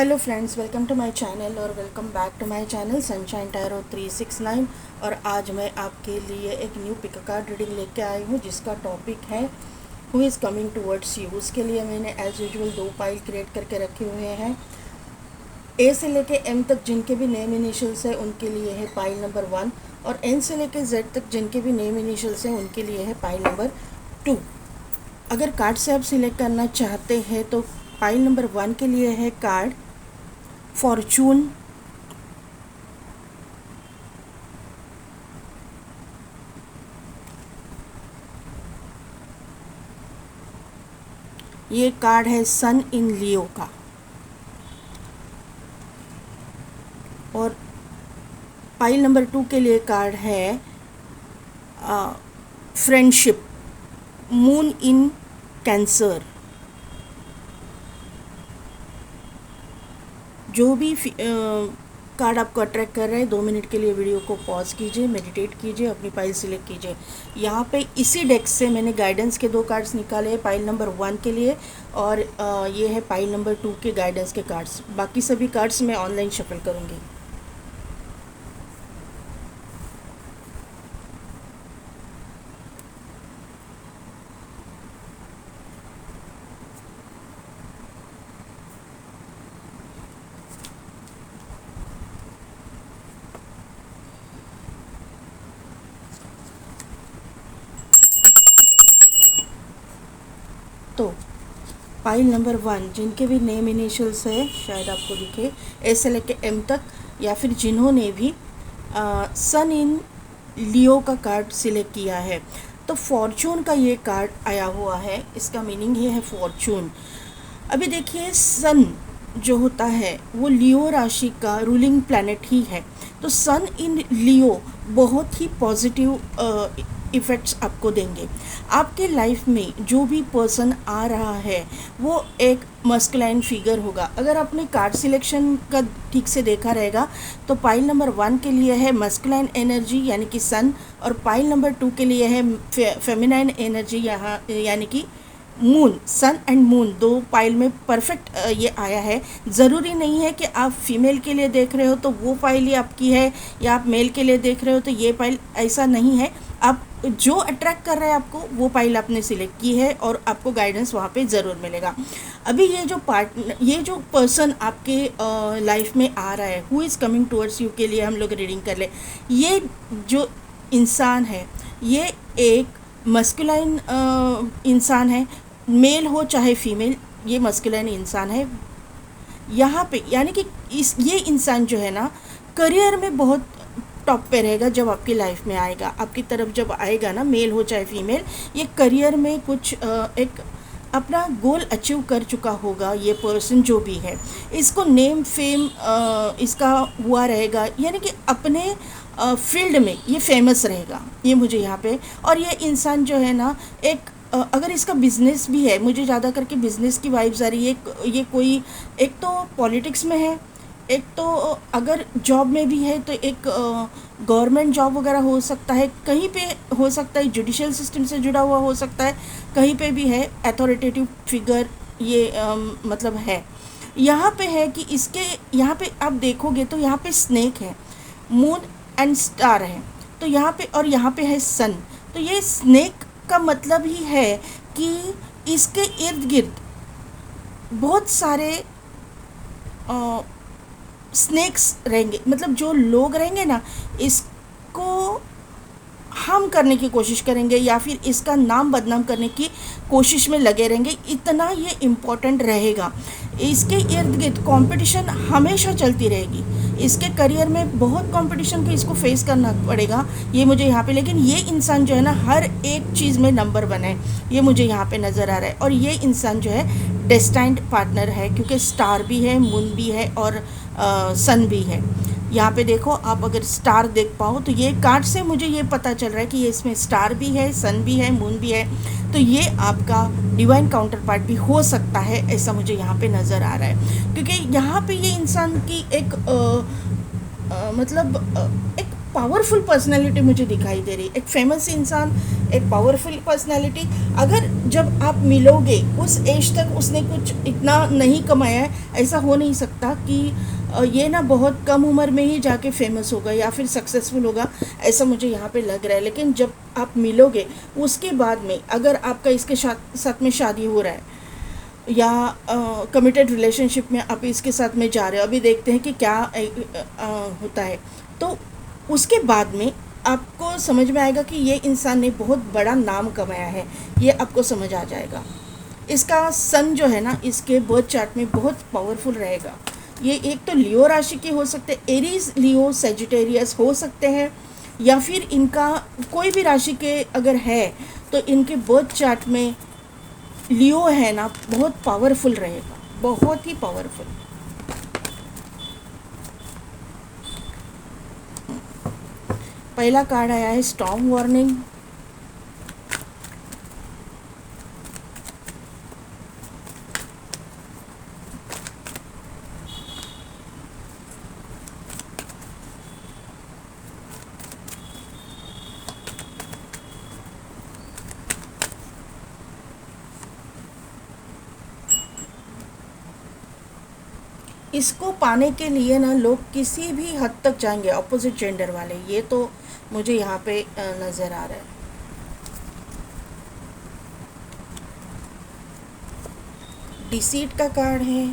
Hello friends, welcome to my channel और welcome back to my channel sunshine tarot 369। और आज मैं आपके लिए एक न्यू पिक कार्ड रीडिंग लेके आई हूँ जिसका टॉपिक है who is coming towards you. उसके लिए मैंने एज यूजुअल 2 पाइल क्रिएट करके रखे हुए हैं। ए से लेके एम तक जिनके भी नेम इनिशियल्स है उनके लिए है पाइल नंबर 1, और एन से लेके जेड तक जिनके भी नेम इनिशियल्स हैं उनके लिए है पाइल नंबर 2। अगर कार्ड से आप सिलेक्ट करना चाहते हैं तो पाइल नंबर 1 के लिए है कार्ड फॉर्चून, ये कार्ड है सन इन लियो का। और पाइल नंबर 2 के लिए कार्ड है फ्रेंडशिप, मून इन कैंसर। जो भी कार्ड आपको अट्रैक्ट कर रहे हैं 2 मिनट के लिए वीडियो को पॉज कीजिए, मेडिटेट कीजिए, अपनी पाइल सिलेक्ट कीजिए। यहाँ पे इसी डेक से मैंने गाइडेंस के 2 कार्ड्स निकाले हैं पाइल नंबर 1 के लिए, और ये है पाइल नंबर 2 के गाइडेंस के कार्ड्स। बाकी सभी कार्ड्स मैं ऑनलाइन शफल करूँगी। तो पाइल नंबर 1 जिनके भी नेम इनिशियल्स है, शायद आपको दिखे, ए से लेके एम तक, या फिर जिन्होंने भी सन इन लियो का कार्ड सिलेक्ट किया है, तो फॉर्चून का ये कार्ड आया हुआ है। इसका मीनिंग ये है फॉर्चून। अभी देखिए, सन जो होता है वो लियो राशि का रूलिंग प्लैनेट ही है। तो सन इन लियो बहुत ही पॉजिटिव इफ़ेक्ट्स आपको देंगे। आपके लाइफ में जो भी पर्सन आ रहा है वो एक मस्कुलाइन फिगर होगा। अगर आपने कार्ड सिलेक्शन का ठीक से देखा रहेगा तो पाइल नंबर 1 के लिए है मस्कुलाइन एनर्जी यानी कि सन, और पाइल नंबर 2 के लिए है फेमिनाइन एनर्जी यहाँ यानी कि moon. Sun and moon 2 pile में परफेक्ट ये आया है। ज़रूरी नहीं है कि आप फीमेल के लिए देख रहे हो तो वो पाइल ही आपकी है, या आप मेल के लिए देख रहे हो तो ये पाइल, ऐसा नहीं है। आप जो अट्रैक्ट कर रहा है आपको वो पाइल आपने सिलेक्ट की है और आपको गाइडेंस वहाँ पे ज़रूर मिलेगा। अभी ये जो पर्सन आपके लाइफ में आ रहा है, who is coming towards you के लिए हम लोग रीडिंग कर ले। ये जो इंसान है ये एक मस्कुलाइन इंसान है, मेल हो चाहे फीमेल, ये मस्कुलाइन इंसान है। यहाँ पे यानी कि ये इंसान जो है ना करियर में बहुत टॉप पे रहेगा। जब आपकी लाइफ में आएगा, आपकी तरफ जब आएगा ना, मेल हो चाहे फीमेल, ये करियर में कुछ एक अपना गोल अचीव कर चुका होगा। ये पर्सन जो भी है इसको नेम फेम इसका हुआ रहेगा, यानी कि अपने फील्ड में ये फेमस रहेगा, ये मुझे यहाँ पे। और ये इंसान जो है ना एक अगर इसका बिजनेस भी है, मुझे ज़्यादा करके बिजनेस की वाइब्स आ रही है। ये कोई एक तो पॉलिटिक्स में है, एक तो अगर जॉब में भी है तो एक गवर्नमेंट जॉब वगैरह हो सकता है, कहीं पे हो सकता है जुडिशियल सिस्टम से जुड़ा हुआ हो सकता है, कहीं पे भी है अथॉरिटेटिव फिगर ये मतलब है। यहाँ पे है कि इसके यहाँ पे आप देखोगे तो यहाँ पे स्नेक है, मून एंड स्टार है, तो यहाँ पे, और यहाँ पे है सन। तो ये स्नेक का मतलब ही है कि इसके इर्द गिर्द बहुत सारे स्नेक्स रहेंगे, मतलब जो लोग रहेंगे ना इसको हार्म करने की कोशिश करेंगे या फिर इसका नाम बदनाम करने की कोशिश में लगे रहेंगे। इतना ये इम्पोर्टेंट रहेगा। इसके इर्द गिर्द कंपटीशन हमेशा चलती रहेगी। इसके करियर में बहुत कंपटीशन को इसको फेस करना पड़ेगा, ये मुझे यहाँ पे। लेकिन ये इंसान जो है ना हर एक चीज़ में नंबर 1 है, ये मुझे यहाँ पे नज़र आ रहा है। और ये इंसान जो है डेस्टाइन्ड पार्टनर है, क्योंकि स्टार भी है, मून भी है और सन भी है। यहाँ पे देखो, आप अगर स्टार देख पाओ तो ये कार्ड से मुझे ये पता चल रहा है कि ये इसमें स्टार भी है, सन भी है, मून भी है। तो ये आपका डिवाइन काउंटर पार्ट भी हो सकता है, ऐसा मुझे यहाँ पे नज़र आ रहा है। क्योंकि यहाँ पे ये इंसान की एक मतलब एक पावरफुल पर्सनैलिटी मुझे दिखाई दे रही, एक फेमस इंसान, एक पावरफुल पर्सनैलिटी। अगर जब आप मिलोगे उस एज तक उसने कुछ इतना नहीं कमाया है, ऐसा हो नहीं सकता कि ये ना बहुत कम उम्र में ही जाके फेमस होगा या फिर सक्सेसफुल होगा, ऐसा मुझे यहाँ पे लग रहा है। लेकिन जब आप मिलोगे उसके बाद में अगर आपका इसके साथ में शादी हो रहा है या कमिटेड रिलेशनशिप में आप इसके साथ में जा रहे हो, अभी देखते हैं कि क्या होता है, तो उसके बाद में आपको समझ में आएगा कि ये इंसान ने बहुत बड़ा नाम कमाया है, ये आपको समझ आ जाएगा। इसका सन जो है ना, इसके बर्थ चार्ट में बहुत पावरफुल रहेगा। ये एक तो लियो राशि के हो सकते हैं, एरीज, लियो, सेजिटेरियस हो सकते हैं, या फिर इनका कोई भी राशि के अगर है तो इनके बर्थ चार्ट में लियो है ना, बहुत पावरफुल रहेगा, बहुत ही पावरफुल। पहला कार्ड आया है स्टॉर्म वार्निंग। इसको पाने के लिए ना लोग किसी भी हद तक जाएंगे, अपोजिट जेंडर वाले, ये तो मुझे यहाँ पे नज़र आ रहा है। डिसीट का कार्ड है,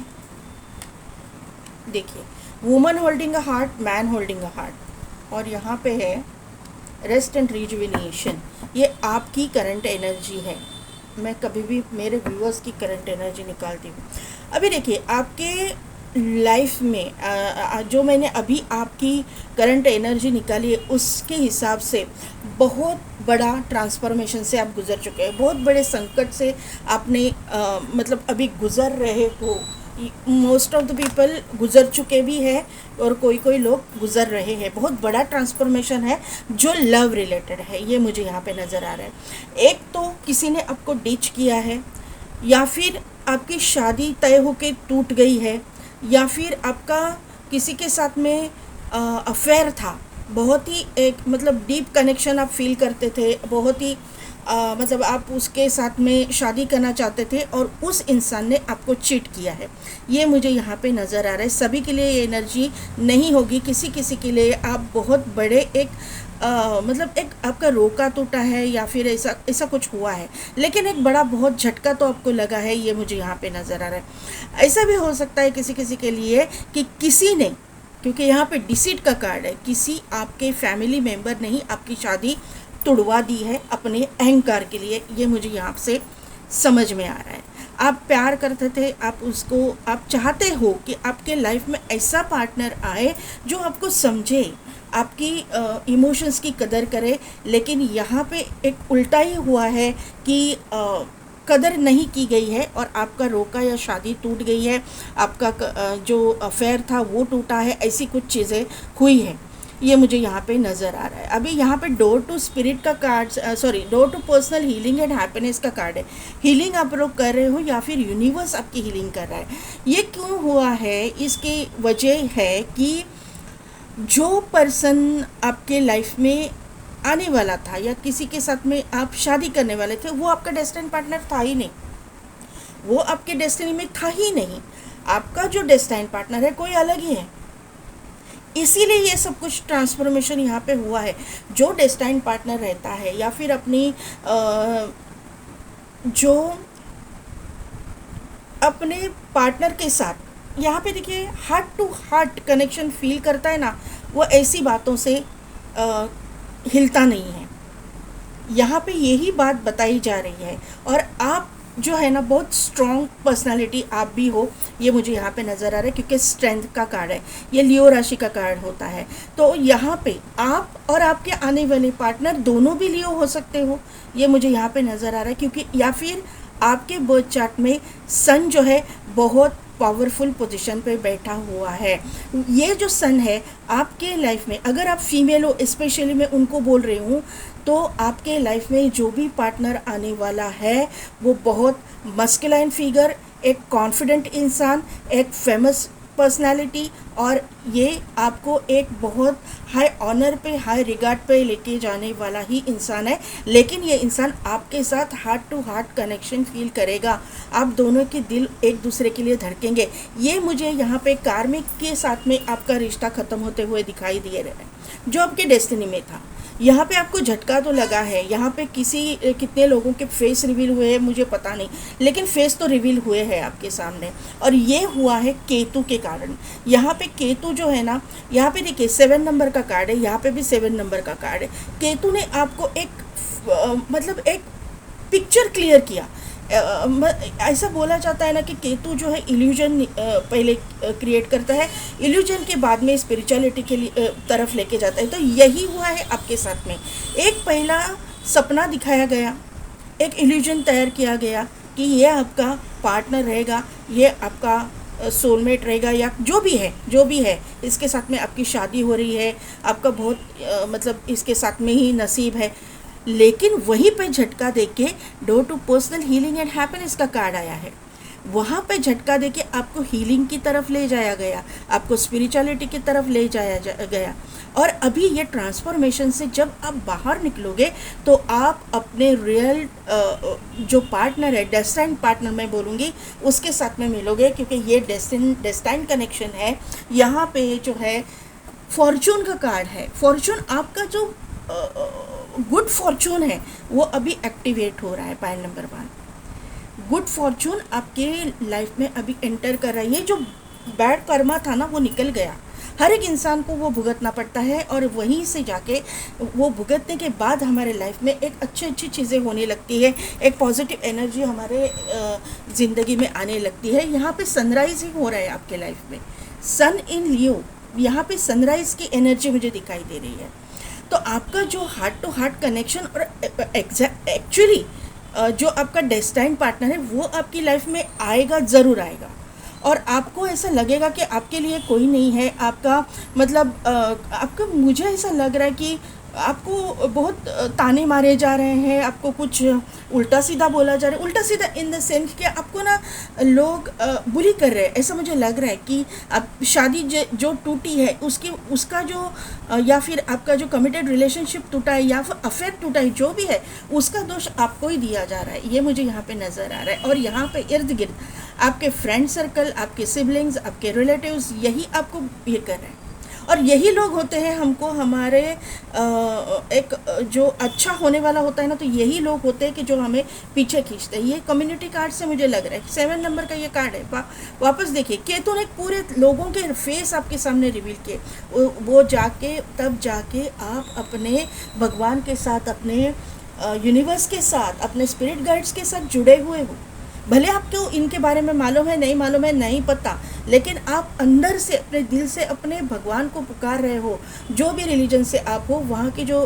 देखिए, woman holding a heart, man holding a heart, और यहाँ पे है रेस्ट एंड रिजुविनेशन। ये आपकी करंट एनर्जी है। मैं कभी भी मेरे व्यूअर्स की करंट एनर्जी निकालती हूँ। अभी देखिए, आपके लाइफ में जो मैंने अभी आपकी करंट एनर्जी निकाली है उसके हिसाब से बहुत बड़ा ट्रांसफॉर्मेशन से आप गुजर चुके हैं, बहुत बड़े संकट से आपने मतलब अभी गुजर रहे हो। मोस्ट ऑफ द पीपल गुजर चुके भी हैं और कोई कोई लोग गुजर रहे हैं। बहुत बड़ा ट्रांसफॉर्मेशन है जो लव रिलेटेड है, ये मुझे यहाँ पे नज़र आ रहा है। एक तो किसी ने आपको डिच किया है, या फिर आपकी शादी तय होके टूट गई है, या फिर आपका किसी के साथ में अफेयर था, बहुत ही एक मतलब डीप कनेक्शन आप फील करते थे, बहुत ही मतलब आप उसके साथ में शादी करना चाहते थे और उस इंसान ने आपको चीट किया है, ये मुझे यहाँ पे नज़र आ रहा है। सभी के लिए ये एनर्जी नहीं होगी, किसी किसी के लिए आप बहुत बड़े एक मतलब एक आपका रोका टूटा है या फिर ऐसा ऐसा कुछ हुआ है, लेकिन एक बड़ा बहुत झटका तो आपको लगा है, ये मुझे यहाँ पे नज़र आ रहा है। ऐसा भी हो सकता है किसी किसी के लिए कि किसी ने, क्योंकि यहाँ पे डिसीट का कार्ड है, किसी आपके फैमिली मेम्बर ने ही आपकी शादी तुड़वा दी है अपने अहंकार के लिए, ये मुझे यहाँ से समझ में आ रहा है। आप प्यार करते थे, आप उसको, आप चाहते हो कि आपके लाइफ में ऐसा पार्टनर आए जो आपको समझे, आपकी इमोशंस की कदर करे, लेकिन यहाँ पे एक उल्टा ही हुआ है कि कदर नहीं की गई है और आपका रोका या शादी टूट गई है, आपका जो अफेयर था वो टूटा है, ऐसी कुछ चीज़ें हुई हैं, ये मुझे यहाँ पे नज़र आ रहा है। अभी यहाँ पे डोर टू स्पिरिट का card, sorry, door to personal healing and happiness का कार्ड है। हीलिंग आप लोग कर रहे हो या फिर यूनिवर्स आपकी हीलिंग कर रहा है। ये क्यों हुआ है, इसकी वजह है कि जो पर्सन आपके लाइफ में आने वाला था या किसी के साथ में आप शादी करने वाले थे, वो आपका डेस्टिनी पार्टनर था ही नहीं, वो आपके डेस्टिनी में था ही नहीं। आपका जो डेस्टिनी पार्टनर है कोई अलग ही है, इसीलिए ये सब कुछ ट्रांसफॉर्मेशन यहाँ पे हुआ है। जो डेस्टिनी पार्टनर रहता है या फिर अपनी जो अपने पार्टनर के साथ यहाँ पे देखिए heart to heart connection feel करता है ना, वो ऐसी बातों से हिलता नहीं है। यहाँ पे यही बात बताई जा रही है। और आप जो है ना, बहुत स्ट्रॉन्ग पर्सनालिटी आप भी हो, ये मुझे यहाँ पे नज़र आ रहा है, क्योंकि स्ट्रेंथ का कार्ड है, ये लियो राशि का कार्ड होता है। तो यहाँ पे आप और आपके आने वाले पार्टनर दोनों भी लियो हो सकते हो, ये मुझे यहाँ पे नज़र आ रहा है। क्योंकि या फिर आपके बर्थ चार्ट में सन जो है बहुत पावरफुल पोजीशन पे बैठा हुआ है। ये जो सन है आपके लाइफ में, अगर आप फीमेल हो, स्पेशली मैं उनको बोल रही हूँ, तो आपके लाइफ में जो भी पार्टनर आने वाला है वो बहुत मस्कुलाइन फिगर, एक कॉन्फिडेंट इंसान, एक फेमस पर्सनालिटी, और ये आपको एक बहुत हाई ऑनर पे, हाई रिगार्ड पे लेके जाने वाला ही इंसान है। लेकिन ये इंसान आपके साथ heart to heart connection feel करेगा, आप दोनों के दिल एक दूसरे के लिए धड़केंगे। ये मुझे यहाँ पे कार्मिक के साथ में आपका रिश्ता ख़त्म होते हुए दिखाई दे रहा है, जो आपके डेस्टिनी में था। यहाँ पे आपको झटका तो लगा है, यहाँ पे कितने लोगों के फेस रिवील हुए हैं मुझे पता नहीं, लेकिन फेस तो रिवील हुए हैं आपके सामने, और ये हुआ है केतु के कारण। यहाँ पे केतु जो है ना, यहाँ पे देखिए 7 नंबर का कार्ड है, यहाँ पे भी 7 नंबर का कार्ड है। केतु ने आपको एक मतलब एक पिक्चर क्लियर किया। ऐसा बोला जाता है ना कि केतु जो है इल्यूजन पहले क्रिएट करता है, इल्यूजन के बाद में स्पिरिचुअलिटी के लिए तरफ लेके जाता है। तो यही हुआ है आपके साथ में। एक पहला सपना दिखाया गया, एक इल्यूजन तैयार किया गया कि ये आपका पार्टनर रहेगा, ये आपका सोलमेट रहेगा, या जो भी है इसके साथ में आपकी शादी हो रही है, आपका बहुत मतलब इसके साथ में ही नसीब है। लेकिन वहीं पे झटका देके door to personal healing and happiness का कार्ड आया है। वहाँ पे झटका देके आपको हीलिंग की तरफ ले जाया गया, आपको स्पिरिचुअलिटी की तरफ ले जाया गया। और अभी ये ट्रांसफॉर्मेशन से जब आप बाहर निकलोगे तो आप अपने रियल जो पार्टनर है, डेस्टाइन पार्टनर मैं बोलूँगी, उसके साथ में मिलोगे, क्योंकि ये डेस्टाइन कनेक्शन है। यहाँ पे जो है फॉर्चून का कार्ड है। फॉर्चून आपका जो गुड फॉर्चून है वो अभी एक्टिवेट हो रहा है। पॉइंट नंबर 1, गुड फॉर्चून आपके लाइफ में अभी एंटर कर रहा है। ये जो बैड कर्मा था ना वो निकल गया। हर एक इंसान को वो भुगतना पड़ता है, और वहीं से जाके वो भुगतने के बाद हमारे लाइफ में एक अच्छी चीज़ें होने लगती है, एक पॉजिटिव एनर्जी हमारे ज़िंदगी में आने लगती है। यहाँ पे सनराइज ही हो रहा है आपके लाइफ में, सन इन लियो, यहाँ पे सनराइज़ की एनर्जी मुझे दिखाई दे रही है। तो आपका जो हार्ट टू हार्ट कनेक्शन और एक्चुअली जो आपका डेस्टाइन पार्टनर है वो आपकी लाइफ में आएगा, ज़रूर आएगा। और आपको ऐसा लगेगा कि आपके लिए कोई नहीं है, आपका मतलब आपका, मुझे ऐसा लग रहा है कि आपको बहुत ताने मारे जा रहे हैं, आपको कुछ उल्टा सीधा बोला जा रहा है। उल्टा सीधा इन द सेंस कि आपको ना लोग बुली कर रहे हैं, ऐसा मुझे लग रहा है कि आप शादी जो टूटी है उसका जो या फिर आपका जो कमिटेड रिलेशनशिप टूटा है या फिर अफेयर टूटा है, जो भी है उसका दोष आपको ही दिया जा रहा है, ये मुझे यहाँ पे नज़र आ रहा है। और यहाँ पे इर्द गिर्द आपके फ्रेंड सर्कल, आपके सिबलिंग्स, आपके रिलेटिव्स यही आपको ये कर रहे हैं। और यही लोग होते हैं हमको हमारे एक जो अच्छा होने वाला होता है ना, तो यही लोग होते हैं कि जो हमें पीछे खींचते हैं। ये कम्युनिटी कार्ड से मुझे लग रहा है 7 नंबर का ये कार्ड है। वापस देखिए, केतु ने पूरे लोगों के फेस आपके सामने रिवील किए। वो जाके तब जाके आप अपने भगवान के साथ, अपने यूनिवर्स के साथ, अपने स्पिरिट गाइड्स के साथ जुड़े हुए हो। भले आपको इनके बारे में मालूम है, नहीं मालूम है, नहीं पता, लेकिन आप अंदर से, अपने दिल से अपने भगवान को पुकार रहे हो। जो भी रिलीजन से आप हो, वहाँ की जो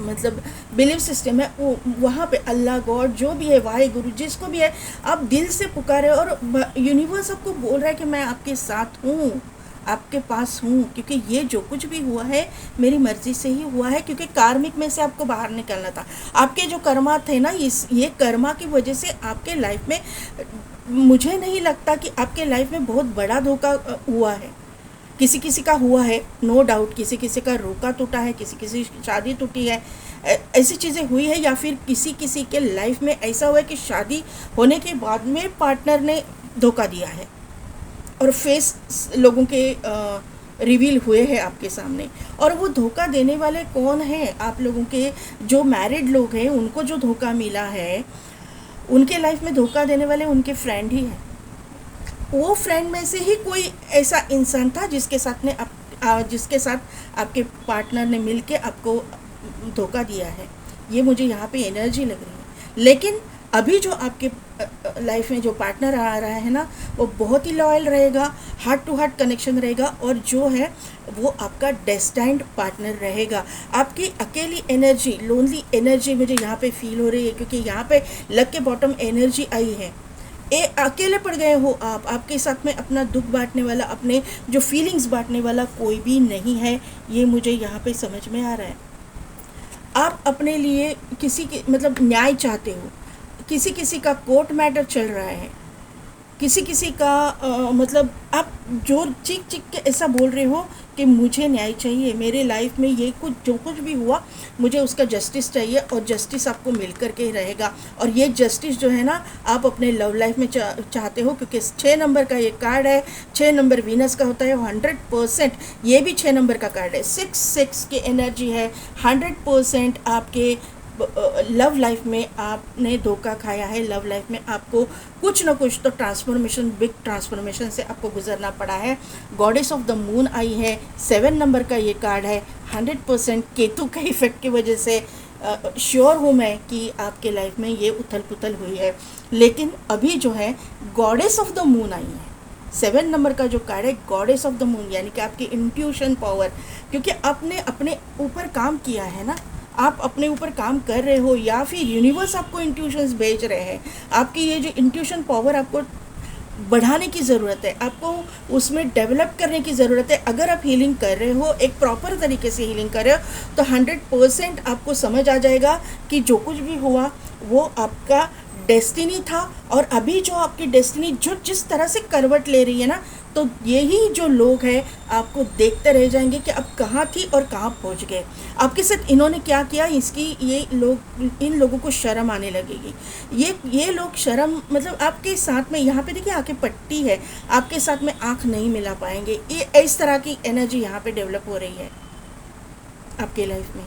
मतलब बिलीव सिस्टम है, वो वहाँ पे अल्लाह, गॉड, जो भी है, वाहे गुरु, जिसको भी है, आप दिल से पुकारे, और यूनिवर्स आपको बोल रहा है कि मैं आपके साथ हूँ, आपके पास हूँ, क्योंकि ये जो कुछ भी हुआ है मेरी मर्ज़ी से ही हुआ है, क्योंकि कार्मिक में से आपको बाहर निकलना था। आपके जो कर्मा थे ना, ये कर्मा की वजह से आपके लाइफ में, मुझे नहीं लगता कि आपके लाइफ में बहुत बड़ा धोखा हुआ है। किसी किसी का हुआ है, नो डाउट, किसी किसी का रोका टूटा है, किसी किसी की शादी टूटी है, ऐसी चीज़ें हुई है। या फिर किसी किसी के लाइफ में ऐसा हुआ है कि शादी होने के बाद में पार्टनर ने धोखा दिया है, और फेस लोगों के रिवील हुए हैं आपके सामने। और वो धोखा देने वाले कौन हैं? आप लोगों के जो मैरिड लोग हैं उनको जो धोखा मिला है, उनके लाइफ में धोखा देने वाले उनके फ्रेंड ही हैं। वो फ्रेंड में से ही कोई ऐसा इंसान था जिसके साथ आपके पार्टनर ने मिलके आपको धोखा दिया है। ये मुझे यहाँ पे एनर्जी लग रही है। लेकिन अभी जो आपके लाइफ में जो पार्टनर आ रहा है ना, वो बहुत ही लॉयल रहेगा, हार्ट टू हार्ट कनेक्शन रहेगा, और जो है वो आपका डेस्टाइन्ड पार्टनर रहेगा। आपकी अकेली एनर्जी, लोनली एनर्जी मुझे यहाँ पे फील हो रही है, क्योंकि यहाँ पे लक के बॉटम एनर्जी आई है। अकेले पड़ गए हो आप, आपके साथ में अपना दुख बांटने वाला, अपने जो फीलिंग्स बांटने वाला कोई भी नहीं है, ये मुझे यहाँ पे समझ में आ रहा है। आप अपने लिए किसी के मतलब न्याय चाहते हो, किसी किसी का कोर्ट मैटर चल रहा है, किसी किसी का मतलब आप जो चीख चीख के ऐसा बोल रहे हो कि मुझे न्याय चाहिए, मेरे लाइफ में ये कुछ जो कुछ भी हुआ मुझे उसका जस्टिस चाहिए, और जस्टिस आपको मिल कर के ही रहेगा। और ये जस्टिस जो है ना, आप अपने लव लाइफ में चाहते हो, क्योंकि 6 नंबर का ये कार्ड है। 6 नंबर वीनस का होता है, 100%। ये भी 6 नंबर का कार्ड है, 6 की एनर्जी है। 100% आपके लव लाइफ में आपने धोखा खाया है, लव लाइफ में आपको कुछ ना कुछ तो ट्रांसफॉर्मेशन, बिग ट्रांसफॉर्मेशन से आपको गुजरना पड़ा है। Goddess of the moon I है, 7 नंबर का ये कार्ड है। 100% केतु के इफेक्ट की वजह से श्योर हूँ मैं कि आपके लाइफ में ये उथल पुथल हुई है। लेकिन अभी जो है goddess of the moon I है। 7 नंबर का जो कार्ड है गॉडेस ऑफ द मून, यानी कि आपकी इंट्यूशन पावर, क्योंकि आपने अपने ऊपर काम किया है ना, आप अपने ऊपर काम कर रहे हो, या फिर यूनिवर्स आपको इंट्यूशंस भेज रहे हैं। आपकी ये जो इंट्यूशन पावर आपको बढ़ाने की ज़रूरत है, आपको उसमें डेवलप करने की ज़रूरत है। अगर आप हीलिंग कर रहे हो, एक प्रॉपर तरीके से हीलिंग कर रहे हो, तो 100% आपको समझ आ जाएगा कि जो कुछ भी हुआ वो आपका डेस्टिनी था। और अभी जो आपकी डेस्टिनी जो जिस तरह से करवट ले रही है ना, तो यही जो लोग हैं आपको देखते रह जाएंगे कि अब कहाँ थी और कहाँ पहुँच गए। आपके साथ इन्होंने क्या किया, इसकी ये लोग, इन लोगों को शर्म आने लगेगी। ये लोग शर्म, मतलब आपके साथ में, यहाँ पे देखिए आंखें पट्टी है, आपके साथ में आंख नहीं मिला पाएंगे। ये इस तरह की एनर्जी यहाँ पे डेवलप हो रही है आपके लाइफ में।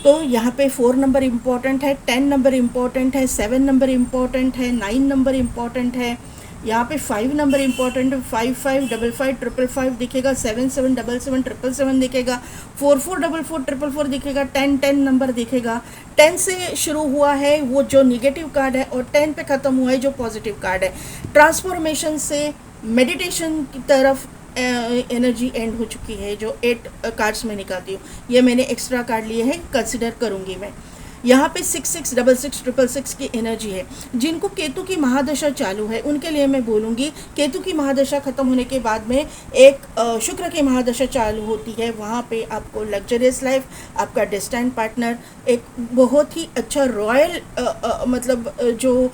तो यहाँ पे 4 नंबर इम्पॉर्टेंट है, 10 नंबर इम्पॉर्टेंट है, 7 नंबर इम्पॉर्टेंट है, 9 नंबर इम्पॉर्टेंट है। यहाँ पे 5 नंबर इम्पॉर्टेंट है। 555555 दिखेगा, 777777 दिखेगा, 444444 दिखेगा, 10 दिखेगा। 10 से शुरू हुआ है वो जो निगेटिव कार्ड है, और 10 पे ख़त्म हुआ है जो पॉजिटिव कार्ड है। ट्रांसफॉर्मेशन से मेडिटेशन की तरफ एनर्जी एंड हो चुकी है, जो 8 कार्ड्स में निकालती हूँ। ये मैंने एक्स्ट्रा कार्ड लिए हैं, कंसिडर करूँगी मैं। यहाँ पे 666666 की एनर्जी है। जिनको केतु की महादशा चालू है उनके लिए मैं बोलूँगी, केतु की महादशा ख़त्म होने के बाद में एक शुक्र की महादशा चालू होती है। वहाँ पे आपको लग्जरियस लाइफ, आपका डेस्टाइन पार्टनर, एक बहुत ही अच्छा रॉयल मतलब जो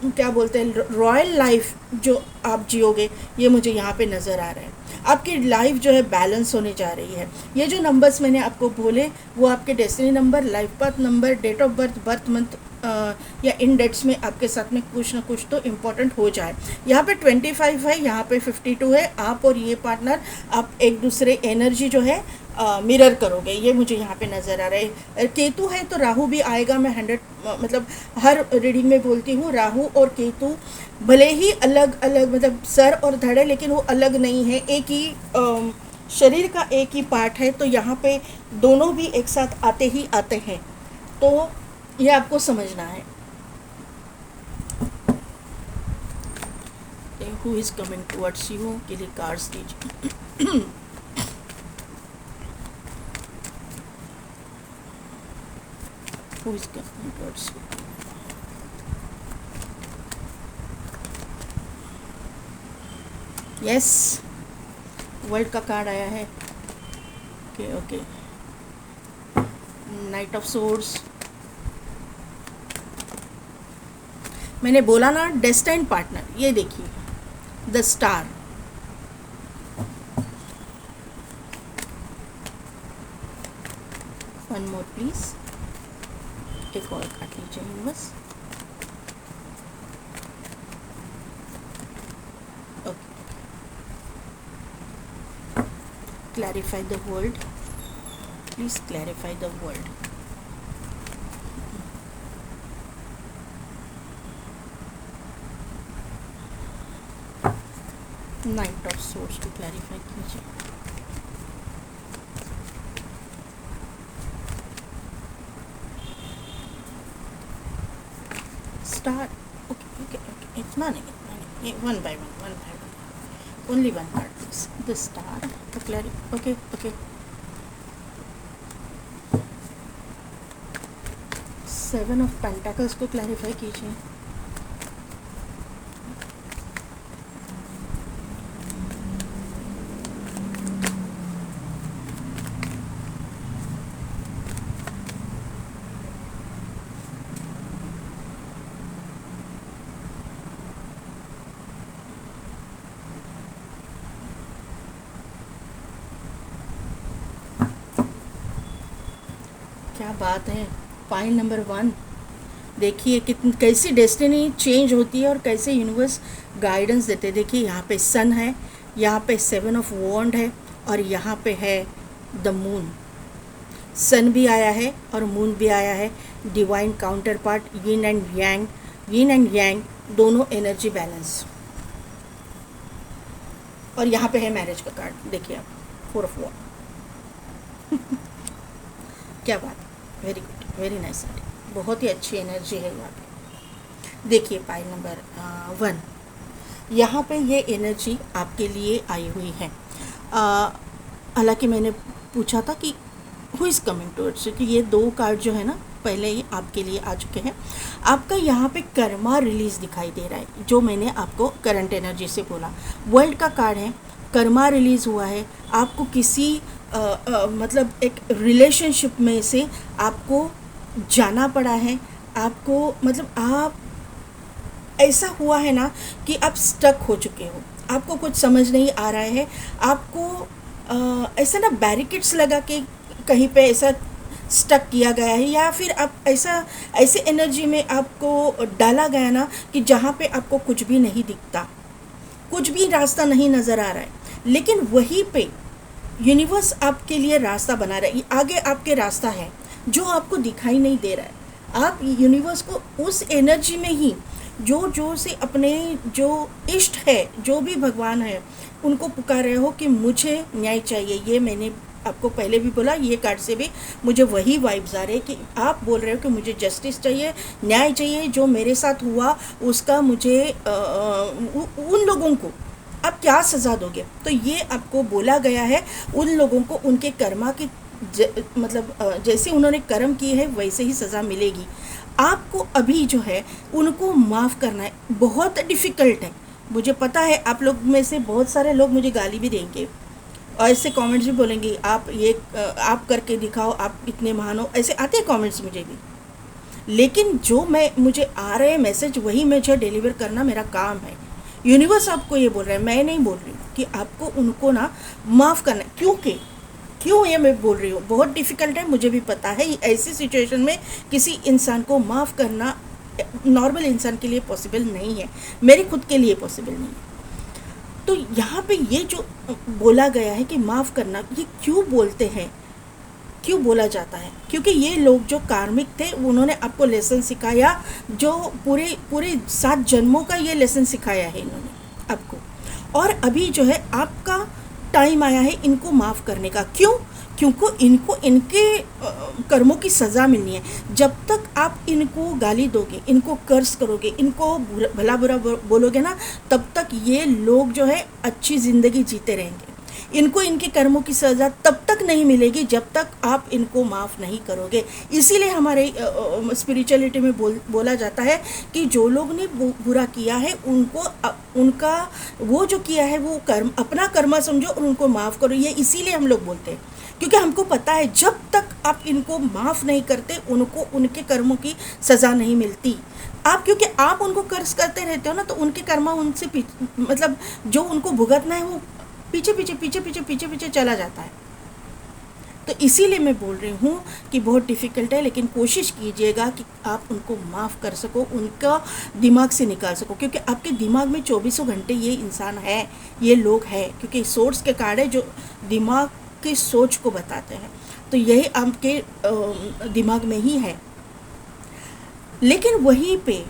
क्या बोलते हैं, रॉयल लाइफ जो आप जियोगे, ये मुझे यहाँ पे नज़र आ रहा है। आपकी लाइफ जो है बैलेंस होने जा रही है। ये जो नंबर्स मैंने आपको बोले वो आपके destiny number, life path number, date of birth, birth month या इन डेट्स में आपके साथ में कुछ ना कुछ तो इम्पोर्टेंट हो जाए। यहाँ पे 25 है, यहाँ पे 52 है। आप और ये पार्टनर, आप एक दूसरे एनर्जी जो है मिरर करोगे, ये मुझे यहाँ पे नज़र आ रहा है। केतु है तो राहु भी आएगा। मैं 100 मतलब हर रीडिंग में बोलती हूँ, राहु और केतु भले ही अलग अलग, मतलब सर और धड़े, लेकिन वो अलग नहीं है, एक ही शरीर का एक ही पार्ट है। तो यहाँ पे दोनों भी एक साथ आते ही आते हैं, तो ये आपको समझना है। Who is coming towards you के लिए कार्ड्स दीजिए। Who is coming towards you? Yes, world का कार्ड आया है। Okay okay, night of swords. मैंने बोला ना डेस्टाइन पार्टनर, ये देखिए the star. One more please, एक और काट लीजिए बस। Okay, clarify the world, please clarify the world. Night of source को क्लैरिफाई कीजिए। स्टार, ओके ओके ओके, इतना नहीं, ये one by one, only one card please. The star, okay okay. 7 of pentacles को क्लैरिफाई कीजिए। क्या बात है। पाइल नंबर 1, देखिए कितनी कैसी डेस्टिनी चेंज होती है और कैसे यूनिवर्स गाइडेंस देते हैं। देखिए यहाँ पे सन है, यहाँ पे 7 ऑफ वॉन्ड है और यहाँ पे है द मून। सन भी आया है और मून भी आया है, divine counter part, yin and yang दोनों एनर्जी बैलेंस। और यहाँ पे है मैरिज का कार्ड, देखिए आप 4 ऑफ वॉन्ड। क्या बात है, वेरी गुड, वेरी नाइस। बहुत ही अच्छी एनर्जी है यहाँ पे। देखिए पाइल नंबर 1, यहाँ पे ये एनर्जी आपके लिए आई हुई है। हालांकि मैंने पूछा था कि हु इज़ कमिंग टूवर्ड्स, कि ये 2 कार्ड जो है ना पहले ही आपके लिए आ चुके हैं। आपका यहाँ पे कर्मा रिलीज दिखाई दे रहा है, जो मैंने आपको करंट एनर्जी से बोला। वर्ल्ड का कार्ड है, कर्मा रिलीज हुआ है। आपको किसी मतलब एक रिलेशनशिप में से आपको जाना पड़ा है, आपको मतलब आप ऐसा हुआ है ना कि आप स्टक हो चुके हो, आपको कुछ समझ नहीं आ रहा है, आपको ऐसा ना बैरिकेड्स लगा के कहीं पे ऐसा स्टक किया गया है, या फिर आप ऐसे एनर्जी में आपको डाला गया ना कि जहाँ पे आपको कुछ भी नहीं दिखता, कुछ भी रास्ता नहीं नज़र आ रहा है। लेकिन वहीं पे यूनिवर्स आपके लिए रास्ता बना रहा है, आगे आपके रास्ता है जो आपको दिखाई नहीं दे रहा है। आप यूनिवर्स को उस एनर्जी में ही जो से अपने जो इष्ट है, जो भी भगवान है, उनको पुकार रहे हो कि मुझे न्याय चाहिए। ये मैंने आपको पहले भी बोला, ये कार्ड से भी मुझे वही वाइब्स आ रहे हैं कि आप बोल रहे हो कि मुझे जस्टिस चाहिए, न्याय चाहिए। जो मेरे साथ हुआ उसका मुझे उन लोगों को आप क्या सज़ा दोगे। तो ये आपको बोला गया है, उन लोगों को उनके कर्मा की मतलब जैसे उन्होंने कर्म किए हैं वैसे ही सज़ा मिलेगी। आपको अभी जो है उनको माफ़ करना है। बहुत डिफ़िकल्ट है, मुझे पता है। आप लोग में से बहुत सारे लोग मुझे गाली भी देंगे और ऐसे कमेंट्स भी बोलेंगे, आप करके दिखाओ, आप इतने महान हो, ऐसे आते हैं कमेंट्स मुझे भी। लेकिन जो मुझे आ रहे मैसेज वही मुझे डिलीवर करना मेरा काम है। यूनिवर्स आपको ये बोल रहा है, मैं नहीं बोल रही हूँ कि आपको उनको ना माफ़ करना है। क्यों ये मैं बोल रही हूँ, बहुत डिफ़िकल्ट है, मुझे भी पता है। ऐसी सिचुएशन में किसी इंसान को माफ़ करना नॉर्मल इंसान के लिए पॉसिबल नहीं है, मेरे खुद के लिए पॉसिबल नहीं है। तो यहाँ पे ये जो बोला गया है कि माफ़ करना, ये क्यों बोलते हैं, क्यों बोला जाता है? क्योंकि ये लोग जो कार्मिक थे उन्होंने आपको लेसन सिखाया, जो पूरे 7 जन्मों का ये लेसन सिखाया है इन्होंने आपको। और अभी जो है आपका टाइम आया है इनको माफ़ करने का। क्यों? क्योंकि इनको इनके कर्मों की सज़ा मिलनी है। जब तक आप इनको गाली दोगे, इनको कर्ज करोगे, इनको भला बुरा बोलोगे ना, तब तक ये लोग जो है अच्छी ज़िंदगी जीते रहेंगे। इनको इनके कर्मों की सज़ा तब तक नहीं मिलेगी जब तक आप इनको माफ़ नहीं करोगे। इसीलिए हमारे स्पिरिचुअलिटी में बोला जाता है कि जो लोग ने बुरा किया है उनको उनका वो जो किया है वो कर्म अपना कर्मा समझो और उनको माफ़ करो। ये इसीलिए हम लोग बोलते हैं, क्योंकि हमको पता है जब तक आप इनको माफ़ नहीं करते उनको उनके कर्मों की सज़ा नहीं मिलती। क्योंकि आप उनको कर्ज करते रहते हो ना, तो उनके कर्मा उनसे मतलब जो उनको भुगतना है वो पीछे चला जाता है। तो इसीलिए मैं बोल रही हूँ कि बहुत डिफ़िकल्ट है, लेकिन कोशिश कीजिएगा कि आप उनको माफ़ कर सको, उनका दिमाग से निकाल सको। क्योंकि आपके दिमाग में 24 घंटे ये इंसान है, ये लोग हैं, क्योंकि सोर्स के कार्ड है जो दिमाग की सोच को बताते हैं। तो यही आपके दिमाग में ही है। लेकिन वहीं पे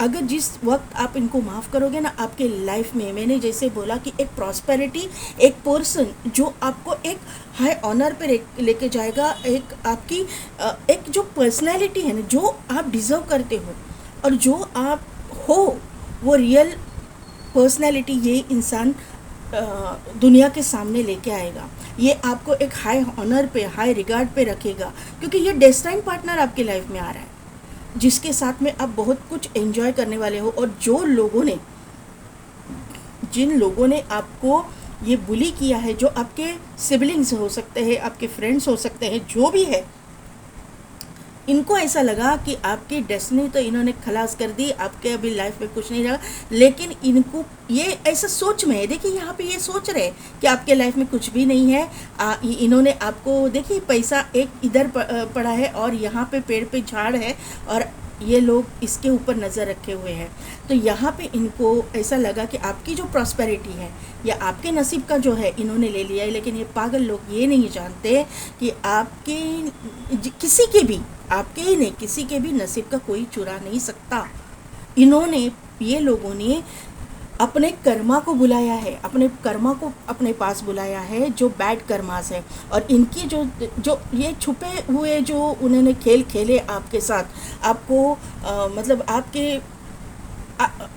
अगर जिस वक्त आप इनको माफ़ करोगे ना, आपके लाइफ में मैंने जैसे बोला कि एक प्रॉस्पेरिटी, एक पर्सन जो आपको एक हाई ऑनर पे लेके जाएगा, एक आपकी एक जो पर्सनैलिटी है ना, जो आप डिज़र्व करते हो और जो आप हो, वो रियल पर्सनैलिटी ये इंसान दुनिया के सामने लेके आएगा। ये आपको एक हाई ऑनर पे, हाई रिगार्ड पे रखेगा, क्योंकि ये डेस्टाइन पार्टनर आपकी लाइफ में आ रहा है, जिसके साथ में आप बहुत कुछ एंजॉय करने वाले हो। और जिन लोगों ने आपको ये बुली किया है, जो आपके सिबलिंग्स हो सकते हैं, आपके फ्रेंड्स हो सकते हैं, जो भी है, इनको ऐसा लगा कि आपकी डेस्टिनी तो इन्होंने खलास कर दी, आपके अभी लाइफ में कुछ नहीं रहा, लेकिन इनको ये ऐसा सोच में है। देखिए यहाँ पे ये सोच रहे हैं कि आपके लाइफ में कुछ भी नहीं है। इन्होंने आपको, देखिए पैसा एक इधर पड़ा है और यहाँ पे पेड़ पे झाड़ है और ये लोग इसके ऊपर नज़र रखे हुए हैं। तो यहाँ पे इनको ऐसा लगा कि आपकी जो प्रॉस्पेरिटी है या आपके नसीब का जो है इन्होंने ले लिया है, लेकिन ये पागल लोग ये नहीं जानते कि आपके किसी के भी, आपके ही नहीं किसी के भी नसीब का कोई चुरा नहीं सकता। इन्होंने, ये लोगों ने अपने कर्मा को बुलाया है, अपने कर्मा को अपने पास बुलाया है जो बैड कर्मास है। और इनकी जो जो ये छुपे हुए जो उन्होंने खेल खेले आपके साथ, आपको मतलब आपके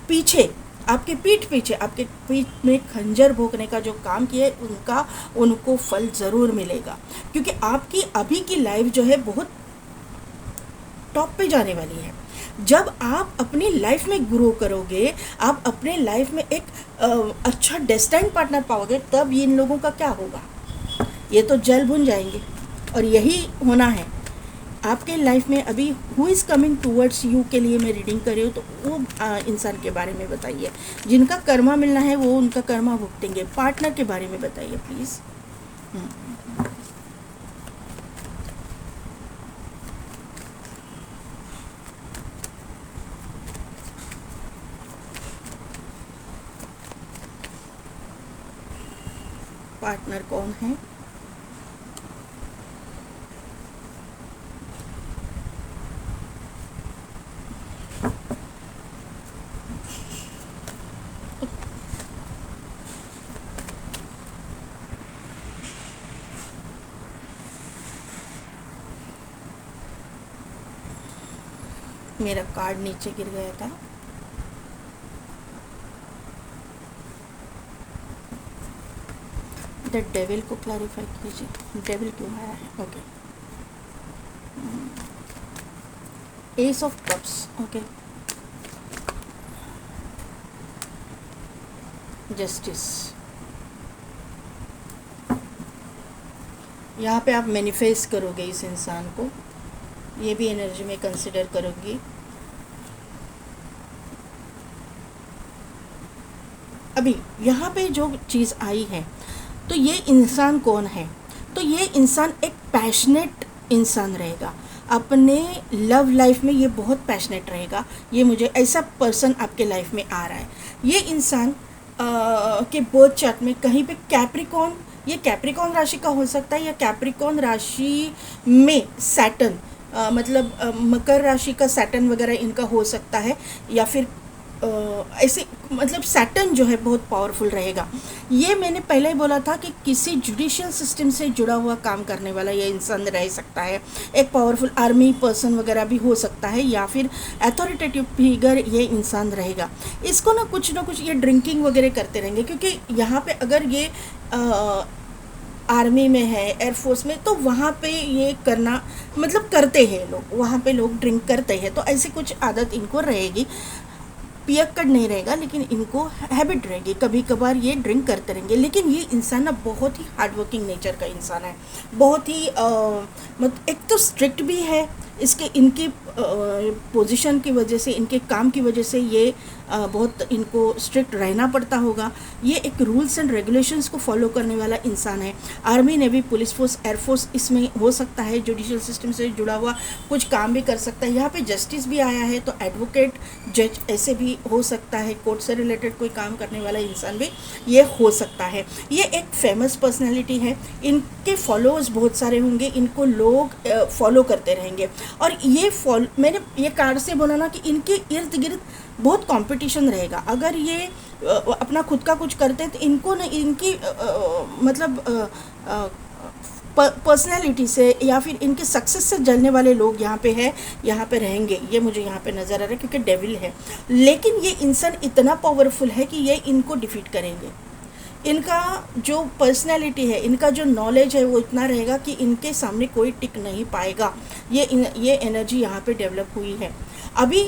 पीछे, आपके पीठ पीछे, आपके पीठ में खंजर भोंकने का जो काम किया उनका, उनको फल ज़रूर मिलेगा। क्योंकि आपकी अभी की लाइफ जो है बहुत टॉप पे जाने वाली है। जब आप अपनी लाइफ में ग्रो करोगे, आप अपने लाइफ में एक अच्छा डेस्टाइन पार्टनर पाओगे, तब इन लोगों का क्या होगा, ये तो जल भुन जाएंगे। और यही होना है आपके लाइफ में। अभी who is coming towards you के लिए मैं रीडिंग कर रही हूँ, तो वो इंसान के बारे में बताइए। जिनका कर्मा मिलना है वो उनका कर्मा भुगतेंगे। पार्टनर के बारे में बताइए प्लीज़। पार्टनर कौन है? मेरा कार्ड नीचे गिर गया था। द डेविल को क्लैरिफाई कीजिए, डेविल क्यों आया है? Okay, S of cups, okay, justice. यहाँ पे आप मैनिफेस्ट करोगे इस इंसान को, ये भी एनर्जी में कंसिडर करोगी। अभी यहाँ पे जो चीज़ आई है, तो ये इंसान कौन है? तो ये इंसान एक पैशनेट इंसान रहेगा। अपने लव लाइफ में ये बहुत पैशनेट रहेगा। ये मुझे ऐसा पर्सन आपके लाइफ में आ रहा है। ये इंसान के बर्थ चार्ट में कहीं पे कैप्रिकॉन, ये कैप्रिकॉन राशि का हो सकता है, या कैप्रिकॉन राशि में सैटर्न, मतलब मकर राशि का सैटर्न वगैरह इनका हो सकता है, या फिर ऐसे, मतलब सैटर्न जो है बहुत पावरफुल रहेगा। ये मैंने पहले ही बोला था कि किसी जुडिशियल सिस्टम से जुड़ा हुआ काम करने वाला ये इंसान रह सकता है। एक पावरफुल आर्मी पर्सन वगैरह भी हो सकता है, या फिर अथॉरिटेटिव फिगर ये इंसान रहेगा। इसको ना कुछ ये ड्रिंकिंग वगैरह करते रहेंगे, क्योंकि यहाँ पे अगर ये आर्मी में है, एयरफोर्स में, तो वहाँ पे ये करना, मतलब करते हैं लोग, वहाँ पे लोग ड्रिंक करते हैं, तो ऐसी कुछ आदत इनको रहेगी। पियक्कड़ नहीं रहेगा, लेकिन इनको हैबिट रहेगी, कभी कभार ये ड्रिंक करते रहेंगे। लेकिन ये इंसान ना बहुत ही हार्डवर्किंग नेचर का इंसान है, बहुत ही मतलब एक तो स्ट्रिक्ट भी है, इसके इनकी पोजीशन की वजह से, इनके काम की वजह से ये बहुत इनको स्ट्रिक्ट रहना पड़ता होगा। ये एक रूल्स एंड रेगुलेशंस को फॉलो करने वाला इंसान है। Army, navy, police force, air force इसमें हो सकता है, जुडिशियल सिस्टम से जुड़ा हुआ कुछ काम भी कर सकता है। यहाँ पे जस्टिस भी आया है, तो एडवोकेट, जज ऐसे भी हो सकता है, कोर्ट से रिलेटेड कोई काम करने वाला इंसान भी ये हो सकता है। ये एक फेमस पर्सनैलिटी है, इनके फॉलोअर्स बहुत सारे होंगे, इनको लोग फॉलो करते रहेंगे। और ये मैंने ये कार्ड से बोला ना कि इनके इर्द गिर्द बहुत कंपटीशन रहेगा। अगर ये अपना खुद का कुछ करते हैं तो इनको ना, इनकी मतलब पर्सनैलिटी से या फिर इनके सक्सेस से जलने वाले लोग यहाँ पे है, यहाँ पे रहेंगे। ये मुझे यहाँ पे नज़र आ रहा है, क्योंकि डेविल है। लेकिन ये इंसान इतना पावरफुल है कि ये इनको डिफीट करेंगे। इनका जो पर्सनैलिटी है, इनका जो नॉलेज है, वो इतना रहेगा कि इनके सामने कोई टिक नहीं पाएगा। ये एनर्जी यहाँ पे डेवलप हुई है। अभी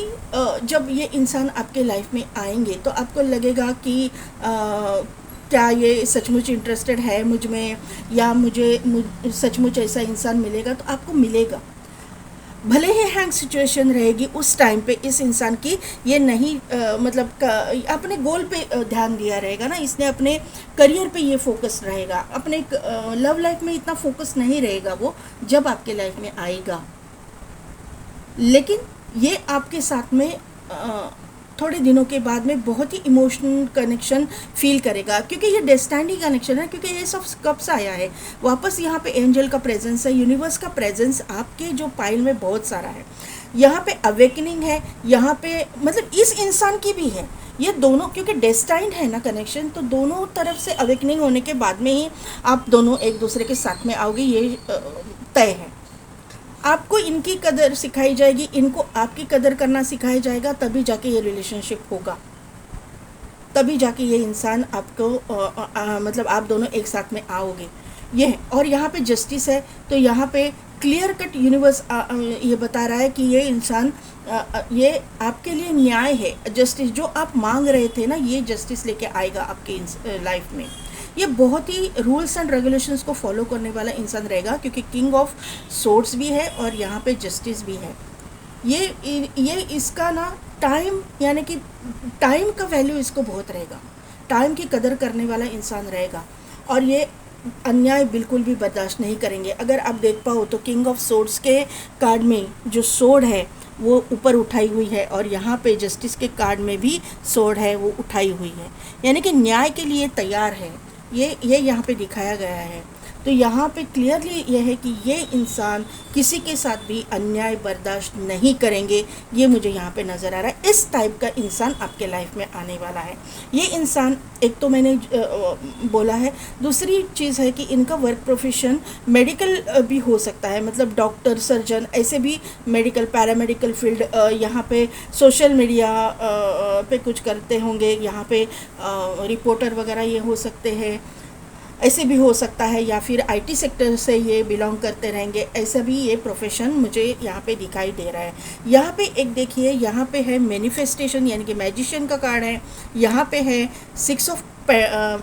जब ये इंसान आपके लाइफ में आएंगे तो आपको लगेगा कि क्या ये सचमुच इंटरेस्टेड है मुझ में, या मुझे सचमुच ऐसा इंसान मिलेगा, तो आपको मिलेगा। भले ही हैंग सिचुएशन रहेगी उस टाइम पे इस इंसान की, ये नहीं अपने गोल पे ध्यान दिया रहेगा ना, इसने अपने करियर पे ये फोकस रहेगा, अपने लव लाइफ में इतना फोकस नहीं रहेगा वो जब आपके लाइफ में आएगा। लेकिन ये आपके साथ में थोड़े दिनों के बाद में बहुत ही इमोशनल कनेक्शन फील करेगा, क्योंकि ये डेस्टिनी कनेक्शन है, क्योंकि ये सब कब से आया है वापस। यहाँ पे एंजल का प्रेजेंस है, यूनिवर्स का प्रेजेंस आपके जो पाइल में बहुत सारा है। यहाँ पे अवेकनिंग है, यहाँ पे मतलब इस इंसान की भी है, ये दोनों क्योंकि डेस्टाइंड है ना कनेक्शन, तो दोनों तरफ से अवेकनिंग होने के बाद में ही आप दोनों एक दूसरे के साथ में आओगे, ये तय है। आपको इनकी कदर सिखाई जाएगी, इनको आपकी कदर करना सिखाया जाएगा, तभी जाके ये रिलेशनशिप होगा, तभी जाके ये इंसान आपको मतलब आप दोनों एक साथ में आओगे, ये है। और यहाँ पे जस्टिस है, तो यहाँ पे क्लियर कट यूनिवर्स ये बता रहा है कि ये इंसान ये आपके लिए न्याय है, जस्टिस जो आप मांग रहे थे ना, ये जस्टिस लेके आएगा आपके लाइफ में। ये बहुत ही रूल्स एंड रेगुलेशंस को फॉलो करने वाला इंसान रहेगा, क्योंकि किंग ऑफ सोर्ड्स भी है और यहाँ पे जस्टिस भी है। ये इसका ना टाइम, यानी कि टाइम का वैल्यू इसको बहुत रहेगा, टाइम की कदर करने वाला इंसान रहेगा, और ये अन्याय बिल्कुल भी बर्दाश्त नहीं करेंगे। अगर आप देख पाओ तो किंग ऑफ सोर्ड्स के कार्ड में जो सोर्ड है वो ऊपर उठाई हुई है, और यहाँ पे जस्टिस के कार्ड में भी सोर्ड है, वो उठाई हुई है, यानी कि न्याय के लिए तैयार है। ये यहाँ पे दिखाया गया है। तो यहाँ पे क्लियरली ये है कि ये इंसान किसी के साथ भी अन्याय बर्दाश्त नहीं करेंगे, ये मुझे यहाँ पे नज़र आ रहा है। इस टाइप का इंसान आपके लाइफ में आने वाला है। ये इंसान, एक तो मैंने बोला है, दूसरी चीज़ है कि इनका वर्क प्रोफेशन मेडिकल भी हो सकता है, मतलब डॉक्टर, सर्जन, ऐसे भी मेडिकल, पैरामेडिकल फील्ड, यहाँ पे सोशल मीडिया पे कुछ करते होंगे, यहाँ पे रिपोर्टर वगैरह ये हो सकते हैं, ऐसे भी हो सकता है, या फिर आईटी सेक्टर से ये बिलोंग करते रहेंगे, ऐसा भी ये प्रोफेशन मुझे यहाँ पे दिखाई दे रहा है। यहाँ पे एक देखिए, यहाँ पे है मैनिफेस्टेशन, यानी कि मैजिशियन का कार्ड है, यहाँ पे है 6 ऑफ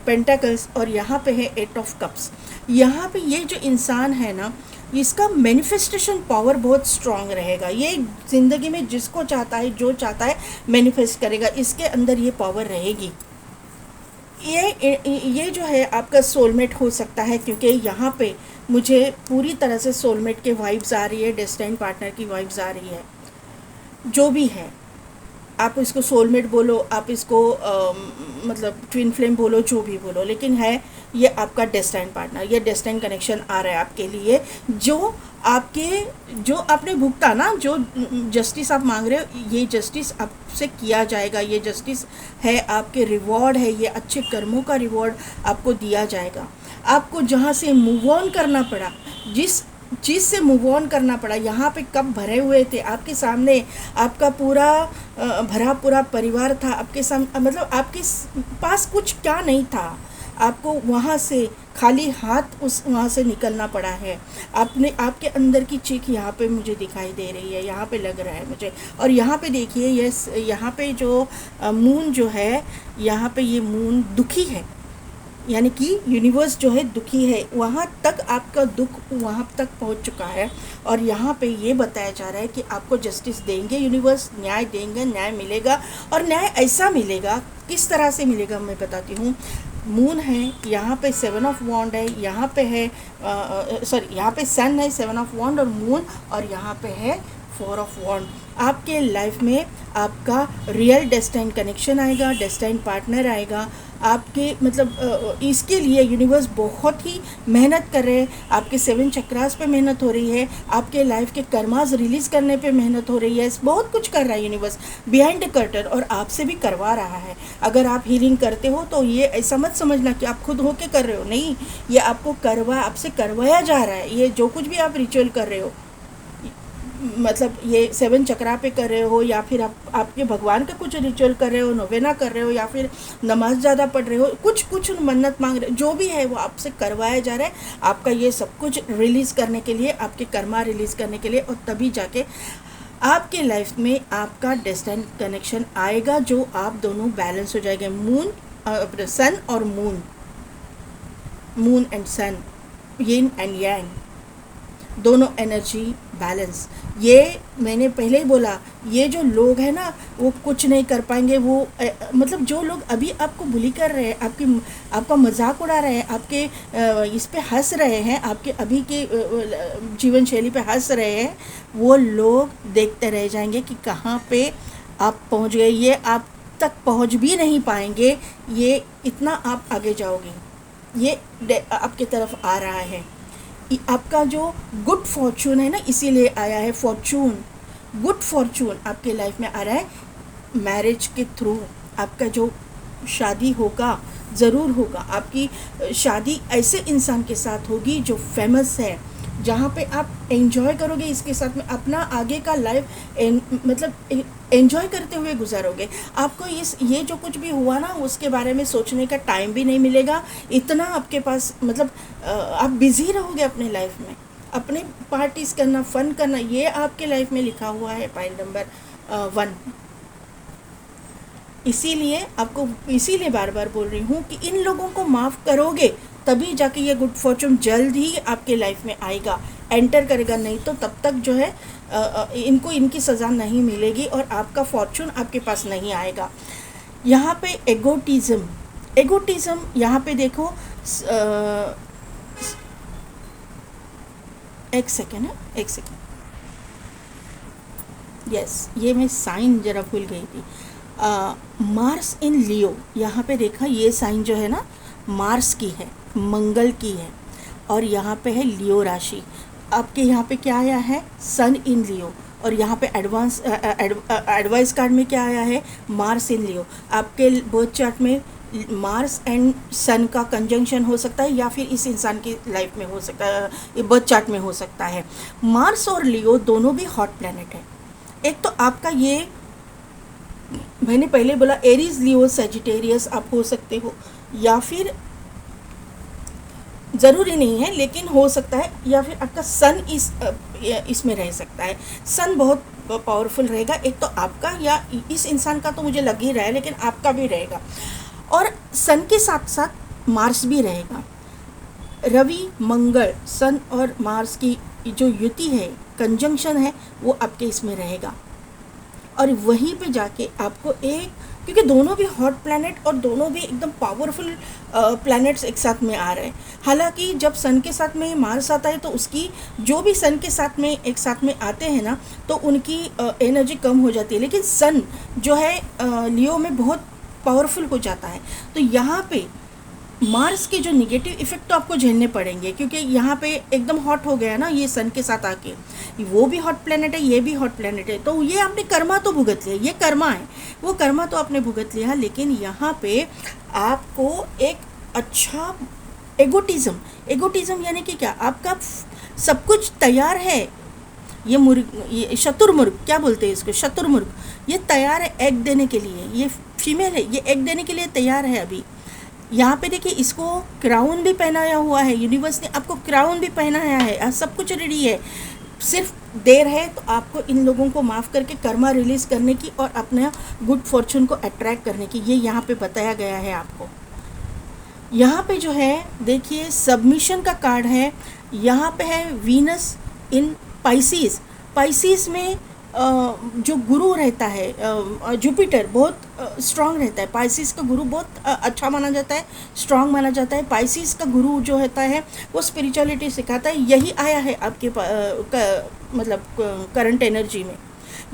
पेंटाकल्स, और यहाँ पे है 8 ऑफ कप्स। यहाँ पे ये जो इंसान है ना, इसका मैनिफेस्टेशन पावर बहुत स्ट्रांग रहेगा। ये ज़िंदगी में जिसको चाहता है, जो चाहता है, मैनिफेस्ट करेगा, इसके अंदर ये पावर रहेगी। ये जो है आपका सोलमेट हो सकता है, क्योंकि यहाँ पे मुझे पूरी तरह से सोलमेट के वाइब्स आ रही है, डेस्टिनी पार्टनर की वाइब्स आ रही है। जो भी है, आप इसको सोलमेट बोलो, आप इसको मतलब ट्विन फ्लेम बोलो, जो भी बोलो, लेकिन है ये आपका डेस्टिनी पार्टनर, ये डेस्टिनी कनेक्शन आ रहा है आपके लिए। जो आपने भुगता ना, जो जस्टिस आप मांग रहे हो, ये जस्टिस आपसे किया जाएगा। ये जस्टिस है आपके रिवॉर्ड है, ये अच्छे कर्मों का रिवॉर्ड आपको दिया जाएगा। आपको जहाँ से मूव ऑन करना पड़ा, जिस चीज़ से मूव ऑन करना पड़ा, यहाँ पे कब भरे हुए थे आपके सामने, आपका पूरा भरा पूरा परिवार था आपके सामने, मतलब आपके पास कुछ क्या नहीं था, आपको वहाँ से खाली हाथ वहाँ से निकलना पड़ा है। आपके अंदर की चीख यहाँ पे मुझे दिखाई दे रही है, यहाँ पे लग रहा है मुझे। और यहाँ पे देखिए, यहाँ पे जो मून जो है, यहाँ पे ये मून दुखी है, यानी कि यूनिवर्स जो है दुखी है, वहाँ तक आपका दुख वहाँ तक पहुँच चुका है। और यहाँ पे ये बताया जा रहा है कि आपको जस्टिस देंगे यूनिवर्स, न्याय देंगे, न्याय मिलेगा। और न्याय ऐसा मिलेगा, किस तरह से मिलेगा मैं बताती हूँ। मून है, यहाँ पे 7 ऑफ वॉन्ड है, यहाँ पे है यहाँ पे सन है, 7 ऑफ वॉन्ड और मून, और यहाँ पे है 4 ऑफ वॉन्ड। आपके लाइफ में आपका रियल डेस्टिनी कनेक्शन आएगा, डेस्टिनी पार्टनर आएगा आपके, मतलब इसके लिए यूनिवर्स बहुत ही मेहनत कर रहे हैं। आपके 7 चक्रास पे मेहनत हो रही है, आपके लाइफ के कर्मास रिलीज़ करने पे मेहनत हो रही है, बहुत कुछ कर रहा है यूनिवर्स बिहाइंड द कर्टन, और आपसे भी करवा रहा है। अगर आप हीलिंग करते हो तो ये ऐसा मत समझना कि आप खुद होके कर रहे हो, नहीं, ये आपसे करवाया जा रहा है। ये जो कुछ भी आप रिचुअल कर रहे हो, मतलब ये 7 चक्रा पे कर रहे हो, या फिर आपके भगवान का कुछ रिचुअल कर रहे हो, नोवेना कर रहे हो, या फिर नमाज ज़्यादा पढ़ रहे हो, कुछ मन्नत मांग रहे हो, जो भी है वो आपसे करवाया जा रहा है। आपका ये सब कुछ रिलीज़ करने के लिए, आपके कर्मा रिलीज़ करने के लिए, और तभी जाके आपके लाइफ में आपका डेस्टिनी कनेक्शन आएगा, जो आप दोनों बैलेंस हो जाएंगे। सन और moon and sun, yin and yang, दोनों एनर्जी बैलेंस। ये मैंने पहले ही बोला, ये जो लोग हैं ना वो कुछ नहीं कर पाएंगे। वो मतलब जो लोग अभी आपको बुली कर रहे हैं, आपका मजाक उड़ा रहे हैं, आपके इस पे हंस रहे हैं, आपके अभी के जीवन शैली पे हंस रहे हैं, वो लोग देखते रह जाएंगे कि कहाँ पे आप पहुँच गए। ये आप तक पहुँच भी नहीं पाएंगे, ये इतना आप आगे जाओगे। ये आपके तरफ आ रहा है। आपका जो गुड फॉर्चून है ना, इसीलिए आया है फॉर्चून, गुड फॉर्चून आपके लाइफ में आ रहा है मैरिज के थ्रू। आपका जो शादी होगा, ज़रूर होगा। आपकी शादी ऐसे इंसान के साथ होगी जो फेमस है, जहाँ पे आप एंजॉय करोगे इसके साथ में अपना आगे का लाइफ मतलब एंजॉय करते हुए गुजारोगे। आपको ये जो कुछ भी हुआ ना उसके बारे में सोचने का टाइम भी नहीं मिलेगा। इतना आपके पास मतलब आप बिज़ी रहोगे अपने लाइफ में, अपने पार्टीज़ करना, फ़न करना, ये आपके लाइफ में लिखा हुआ है पॉइंट नंबर 1। इसीलिए बार बार बोल रही हूँ कि इन लोगों को माफ़ करोगे तभी जाके ये गुड फॉर्चून जल्द ही आपके लाइफ में आएगा, एंटर करेगा। नहीं तो तब तक जो है इनको इनकी सज़ा नहीं मिलेगी और आपका फॉर्चून आपके पास नहीं आएगा। यहाँ पे एगोटिज़म यहाँ पे देखो, एक सेकेंड, यस, ये मैं साइन जरा भूल गई थी। मार्स इन लियो, यहाँ पे देखा ये साइन जो है ना मार्स की है, मंगल की है, और यहाँ पे है लियो राशि। आपके यहाँ पे क्या आया है, सन इन लियो, और यहाँ पे एडवाइस कार्ड में क्या आया है, मार्स इन लियो। आपके बर्थ चार्ट में मार्स एंड सन का कंजंक्शन हो सकता है, या फिर इस इंसान की लाइफ में हो सकता है, बर्थ चार्ट में हो सकता है। मार्स और लियो दोनों भी हॉट प्लैनेट है। एक तो आपका ये मैंने पहले बोला एरीज, लियो, सजिटेरियस आप हो सकते हो, या फिर ज़रूरी नहीं है लेकिन हो सकता है, या फिर आपका सन इसमें रह सकता है। सन बहुत पावरफुल रहेगा। एक तो आपका या इस इंसान का तो मुझे लग ही रहा है, लेकिन आपका भी रहेगा, और सन के साथ साथ मार्स भी रहेगा। रवि मंगल, सन और मार्स की जो युति है, कंजंक्शन है, वो आपके इसमें रहेगा। और वहीं पे जाके आपको क्योंकि दोनों भी हॉट प्लैनेट और दोनों भी एकदम पावरफुल प्लैनेट्स एक साथ में आ रहे हैं। हालांकि जब सन के साथ में मार्स आता है तो उसकी जो भी सन के साथ में एक साथ में आते हैं ना, तो उनकी एनर्जी कम हो जाती है, लेकिन सन जो है लियो में बहुत पावरफुल हो जाता है। तो यहाँ पे मार्स के जो निगेटिव इफ़ेक्ट तो आपको झेलने पड़ेंगे, क्योंकि यहाँ पे एकदम हॉट हो गया ना ये सन के साथ आके। वो भी हॉट प्लैनेट है, ये भी हॉट प्लैनेट है, तो ये आपने कर्मा तो भुगत लिया, ये कर्मा है, वो कर्मा तो आपने भुगत लिया। लेकिन यहाँ पे आपको एक अच्छा एगोटिज़म यानी कि क्या, आपका सब कुछ तैयार है। ये शतुरमुर्ग क्या बोलते हैं इसको, शतुरमुर्ग, ये तैयार है एग देने के लिए। ये फीमेल है, ये एग देने के लिए तैयार है अभी। यहाँ पे देखिए इसको क्राउन भी पहनाया हुआ है, यूनिवर्स ने आपको क्राउन भी पहनाया है, सब कुछ रेडी है। सिर्फ देर है तो आपको इन लोगों को माफ़ करके कर्मा रिलीज़ करने की और अपना गुड फॉर्चून को अट्रैक्ट करने की, ये यहाँ पे बताया गया है आपको। यहाँ पे जो है देखिए सबमिशन का कार्ड है। यहाँ पे है वीनस इन पाइसिस में जो गुरु रहता है जुपिटर बहुत स्ट्रांग रहता है। पाइसिस का गुरु बहुत अच्छा माना जाता है, स्ट्रांग माना जाता है। पाइसिस का गुरु जो होता है वो स्पिरिचुअलिटी सिखाता है। यही आया है आपके मतलब करंट एनर्जी में।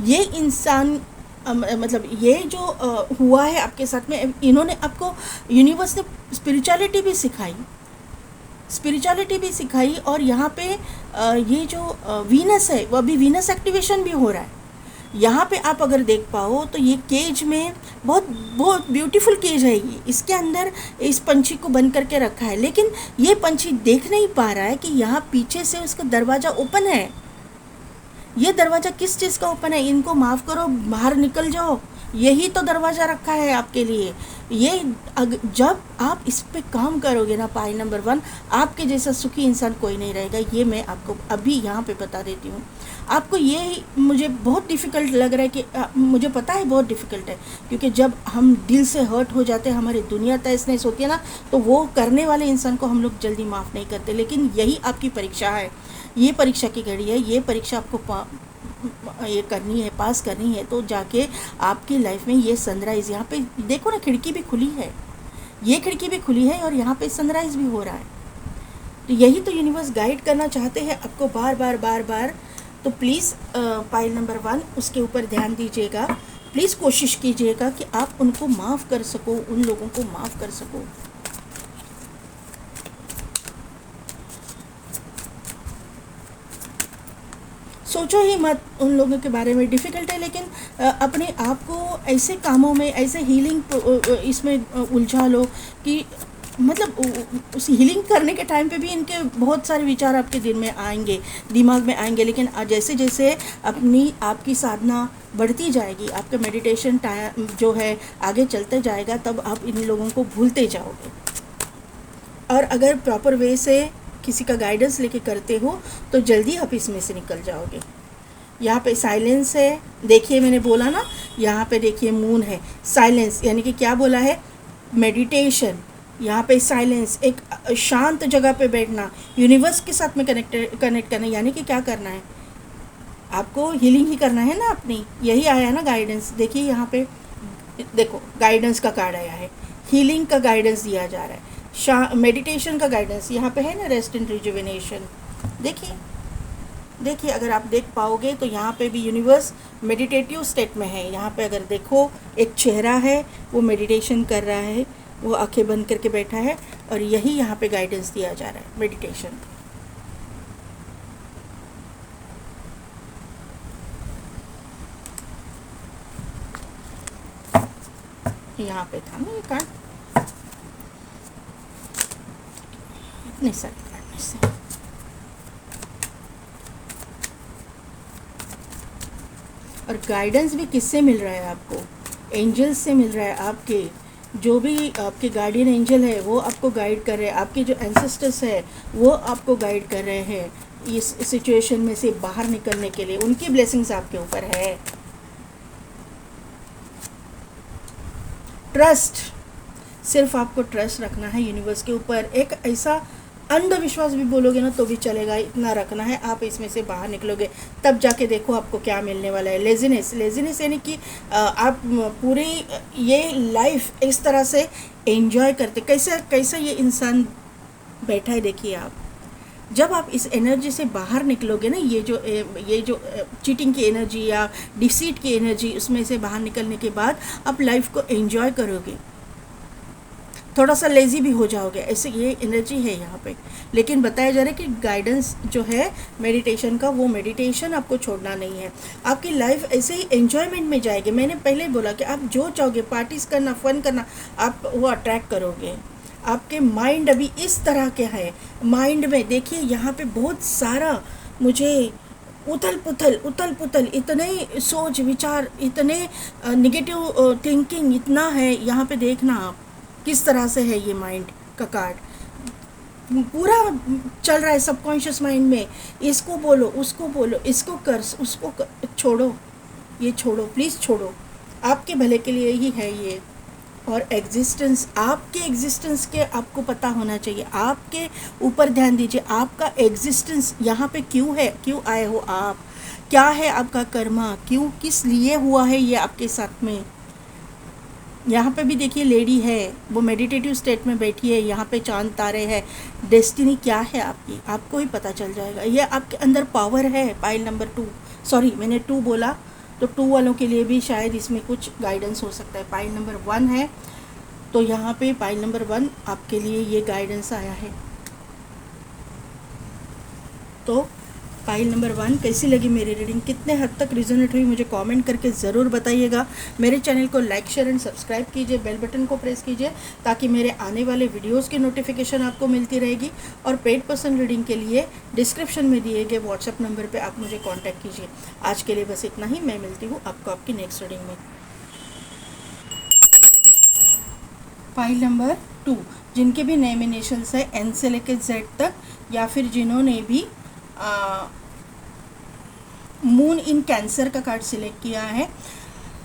ये इंसान मतलब ये जो हुआ है आपके साथ में, इन्होंने आपको यूनिवर्स ने स्पिरिचुअलिटी भी सिखाई। और यहाँ पे ये जो वीनस है वो अभी वीनस एक्टिवेशन भी हो रहा है। यहाँ पे आप अगर देख पाओ तो ये केज में बहुत ब्यूटीफुल केज है ये, इसके अंदर इस पंछी को बंद करके रखा है, लेकिन ये पंछी देख नहीं पा रहा है कि यहाँ पीछे से उसका दरवाज़ा ओपन है। ये दरवाज़ा किस चीज़ का ओपन है, इनको माफ़ करो, बाहर निकल जाओ, यही तो दरवाज़ा रखा है आपके लिए। ये जब आप इस पे काम करोगे ना, पॉइंट नंबर 1, आपके जैसा सुखी इंसान कोई नहीं रहेगा। ये मैं आपको अभी यहाँ पे बता देती हूँ। आपको ये मुझे बहुत डिफ़िकल्ट लग रहा है कि मुझे पता है बहुत डिफ़िकल्ट है, क्योंकि जब हम दिल से हर्ट हो जाते हैं, हमारी दुनिया तहस-नहस होती है ना, तो वो करने वाले इंसान को हम लोग जल्दी माफ़ नहीं करते। लेकिन यही आपकी परीक्षा है, ये परीक्षा की घड़ी है, ये परीक्षा आपको ये करनी है, पास करनी है, तो जाके आपकी लाइफ में ये सनराइज़, यहाँ पे देखो ना, खिड़की भी खुली है, ये खिड़की भी खुली है और यहाँ पे सनराइज़ भी हो रहा है। तो यही तो यूनिवर्स गाइड करना चाहते हैं आपको बार बार बार बार। तो प्लीज़ पाइल नंबर 1 उसके ऊपर ध्यान दीजिएगा। प्लीज़ कोशिश कीजिएगा कि आप उनको माफ़ कर सको, उन लोगों को माफ़ कर सको। सोचो ही मत उन लोगों के बारे में, डिफ़िकल्ट है, लेकिन अपने आप को ऐसे कामों में, ऐसे हीलिंग इसमें उलझा लो कि मतलब उस हीलिंग करने के टाइम पे भी इनके बहुत सारे विचार आपके दिन में आएंगे, दिमाग में आएंगे, लेकिन जैसे जैसे आपकी साधना बढ़ती जाएगी, आपका मेडिटेशन टाइम जो है आगे चलते जाएगा, तब आप इन लोगों को भूलते जाओगे। और अगर प्रॉपर वे से किसी का गाइडेंस लेके करते हो तो जल्दी आप इसमें से निकल जाओगे। यहाँ पे साइलेंस है, देखिए मैंने बोला ना, यहाँ पे देखिए मून है, साइलेंस यानी कि क्या बोला है, मेडिटेशन। यहाँ पे साइलेंस, एक शांत जगह पे बैठना, यूनिवर्स के साथ में कनेक्ट करना, यानी कि क्या करना है, आपको हीलिंग ही करना है ना अपनी, यही आया है ना गाइडेंस। देखिए यहाँ पे देखो गाइडेंस का कार्ड आया है, हीलिंग का गाइडेंस दिया जा रहा है, मेडिटेशन का गाइडेंस यहाँ पे है ना, रेस्ट एंड रिजुविनेशन। देखिए अगर आप देख पाओगे तो यहाँ पे भी यूनिवर्स मेडिटेटिव स्टेट में है। यहाँ पे अगर देखो एक चेहरा है, वो मेडिटेशन कर रहा है, वो आंखें बंद करके बैठा है, और यही यहाँ पे गाइडेंस दिया जा रहा है, मेडिटेशन। यहाँ पे था ना ये कार्ड, इतने सारे कार्ड में से और गाइडेंस भी किससे मिल रहा है आपको, एंजल्स से मिल रहा है। आपके जो भी आपके गार्डियन एंजल है वो आपको गाइड कर रहे हैं, आपके जो एंसेस्टर्स है वो आपको गाइड कर रहे हैं इस सिचुएशन में से बाहर निकलने के लिए, उनकी ब्लेसिंग्स आपके ऊपर है। ट्रस्ट, सिर्फ आपको ट्रस्ट रखना है यूनिवर्स के ऊपर। एक ऐसा अंधविश्वास भी बोलोगे ना तो भी चलेगा, इतना रखना है, आप इसमें से बाहर निकलोगे, तब जाके देखो आपको क्या मिलने वाला है। लेजीनेस यानी कि आप पूरी ये लाइफ इस तरह से एंजॉय करते, कैसा ये इंसान बैठा है, देखिए आप जब आप इस एनर्जी से बाहर निकलोगे ना, ये जो चीटिंग की एनर्जी या डिसीट की एनर्जी, उसमें से बाहर निकलने के बाद आप लाइफ को एंजॉय करोगे, थोड़ा सा लेज़ी भी हो जाओगे, ऐसे ये एनर्जी है यहाँ पे। लेकिन बताया जा रहा है कि गाइडेंस जो है मेडिटेशन का, वो मेडिटेशन आपको छोड़ना नहीं है, आपकी लाइफ ऐसे ही एंजॉयमेंट में जाएगी। मैंने पहले ही बोला कि आप जो चाहोगे, पार्टीज करना, फन करना, आप वो अट्रैक्ट करोगे। आपके माइंड अभी इस तरह के है, माइंड में देखिए यहाँ पे बहुत सारा मुझे उथल पुथल, इतने सोच विचार, इतने निगेटिव थिंकिंग इतना है यहाँ पे, देखना आप किस तरह से है ये माइंड का कार्ड, पूरा चल रहा है सबकॉन्शियस माइंड में, इसको बोलो, उसको बोलो, इसको कर, उसको कर, छोड़ो, ये छोड़ो, प्लीज़ छोड़ो, आपके भले के लिए ही है ये। और एग्जिस्टेंस, आपके एग्जिस्टेंस के आपको पता होना चाहिए, आपके ऊपर ध्यान दीजिए, आपका एग्जिस्टेंस यहाँ पे क्यों है, क्यों आए हो आप, क्या है आपका कर्मा, क्यों, किस लिए हुआ है ये आपके साथ में। यहाँ पे भी देखिए लेडी है, वो मेडिटेटिव स्टेट में बैठी है, यहाँ पे चांद तारे हैं, डेस्टिनी क्या है आपकी, आपको ही पता चल जाएगा। ये आपके अंदर पावर है। पाइल नंबर 2, सॉरी मैंने 2 बोला, तो 2 वालों के लिए भी शायद इसमें कुछ गाइडेंस हो सकता है। पाइल नंबर 1 है, तो यहाँ पे पाइल नंबर 1 आपके लिए ये गाइडेंस आया है। तो पाइल नंबर 1 कैसी लगी मेरी रीडिंग, कितने हद तक रिजोनेट हुई, मुझे कमेंट करके ज़रूर बताइएगा। मेरे चैनल को लाइक, शेयर एंड सब्सक्राइब कीजिए, बेल बटन को प्रेस कीजिए, ताकि मेरे आने वाले वीडियोस की नोटिफिकेशन आपको मिलती रहेगी। और पेड पर्सन रीडिंग के लिए डिस्क्रिप्शन में दिए गए व्हाट्सएप नंबर पर आप मुझे कॉन्टैक्ट कीजिए। आज के लिए बस इतना ही, मैं मिलती हूँ आपको आपकी नेक्स्ट रीडिंग में। फाइल नंबर 2, जिनके भी नेम इनिशियल्स है एन से लेकर जेड तक, या फिर जिन्होंने भी मून इन कैंसर का कार्ड सिलेक्ट किया है,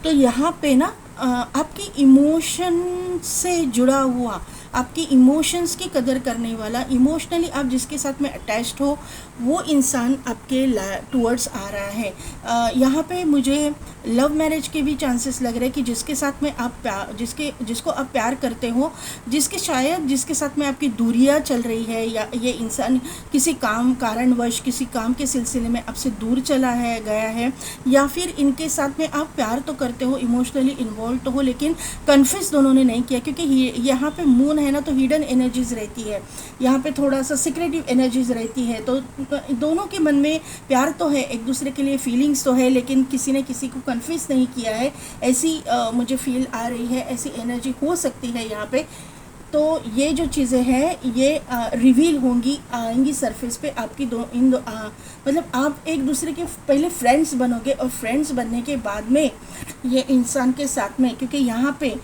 तो यहाँ पे ना आपकी इमोशन से जुड़ा हुआ आपकी इमोशंस की कदर करने वाला, इमोशनली आप जिसके साथ में अटैच्ड हो वो इंसान आपके टूवर्ड्स आ रहा है। यहाँ पे मुझे लव मैरिज के भी चांसेस लग रहे हैं कि जिसके साथ में आप जिसको आप प्यार करते हो, जिसके साथ में आपकी दूरियां चल रही है, या ये इंसान किसी कारणवश किसी काम के सिलसिले में आपसे दूर चला है गया है, या फिर इनके साथ में आप प्यार तो करते हो, इमोशनली इन्वॉल्व तो हो, लेकिन कन्फेस दोनों ने नहीं किया, क्योंकि यहाँ पे मून है ना, तो हिडन एनर्जीज रहती है, यहाँ पे थोड़ा सा सीक्रेटिव एनर्जीज रहती है। तो दोनों के मन में प्यार तो है, एक दूसरे के लिए फीलिंग्स तो है, लेकिन किसी ने किसी को कन्फेस नहीं किया है, ऐसी मुझे फील आ रही है, ऐसी एनर्जी हो सकती है यहाँ पे। तो ये जो चीज़ें हैं ये रिवील होंगी, आएंगी सरफेस पे आपकी मतलब आप एक दूसरे के पहले फ्रेंड्स बनोगे, और फ्रेंड्स बनने के बाद में ये इंसान के साथ में, क्योंकि यहाँ पे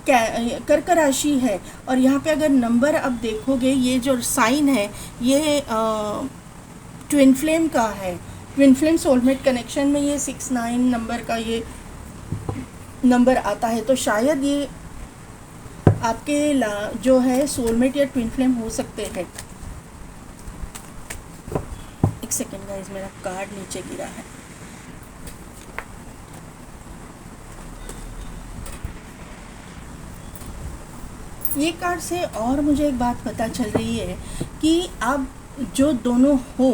कर्क राशि है, और यहाँ पे अगर नंबर आप देखोगे, ये जो साइन है ये ट्विन फ्लेम का है, ट्विन फ्लेम सोलमेट कनेक्शन में ये 6-9 नंबर का ये नंबर आता है। तो शायद ये आपके जो है सोलमेट या ट्विन फ्लेम हो सकते हैं। एक सेकेंड गाइस, मेरा कार्ड नीचे गिरा है। ये कार्ड से और मुझे एक बात पता चल रही है कि आप जो दोनों हो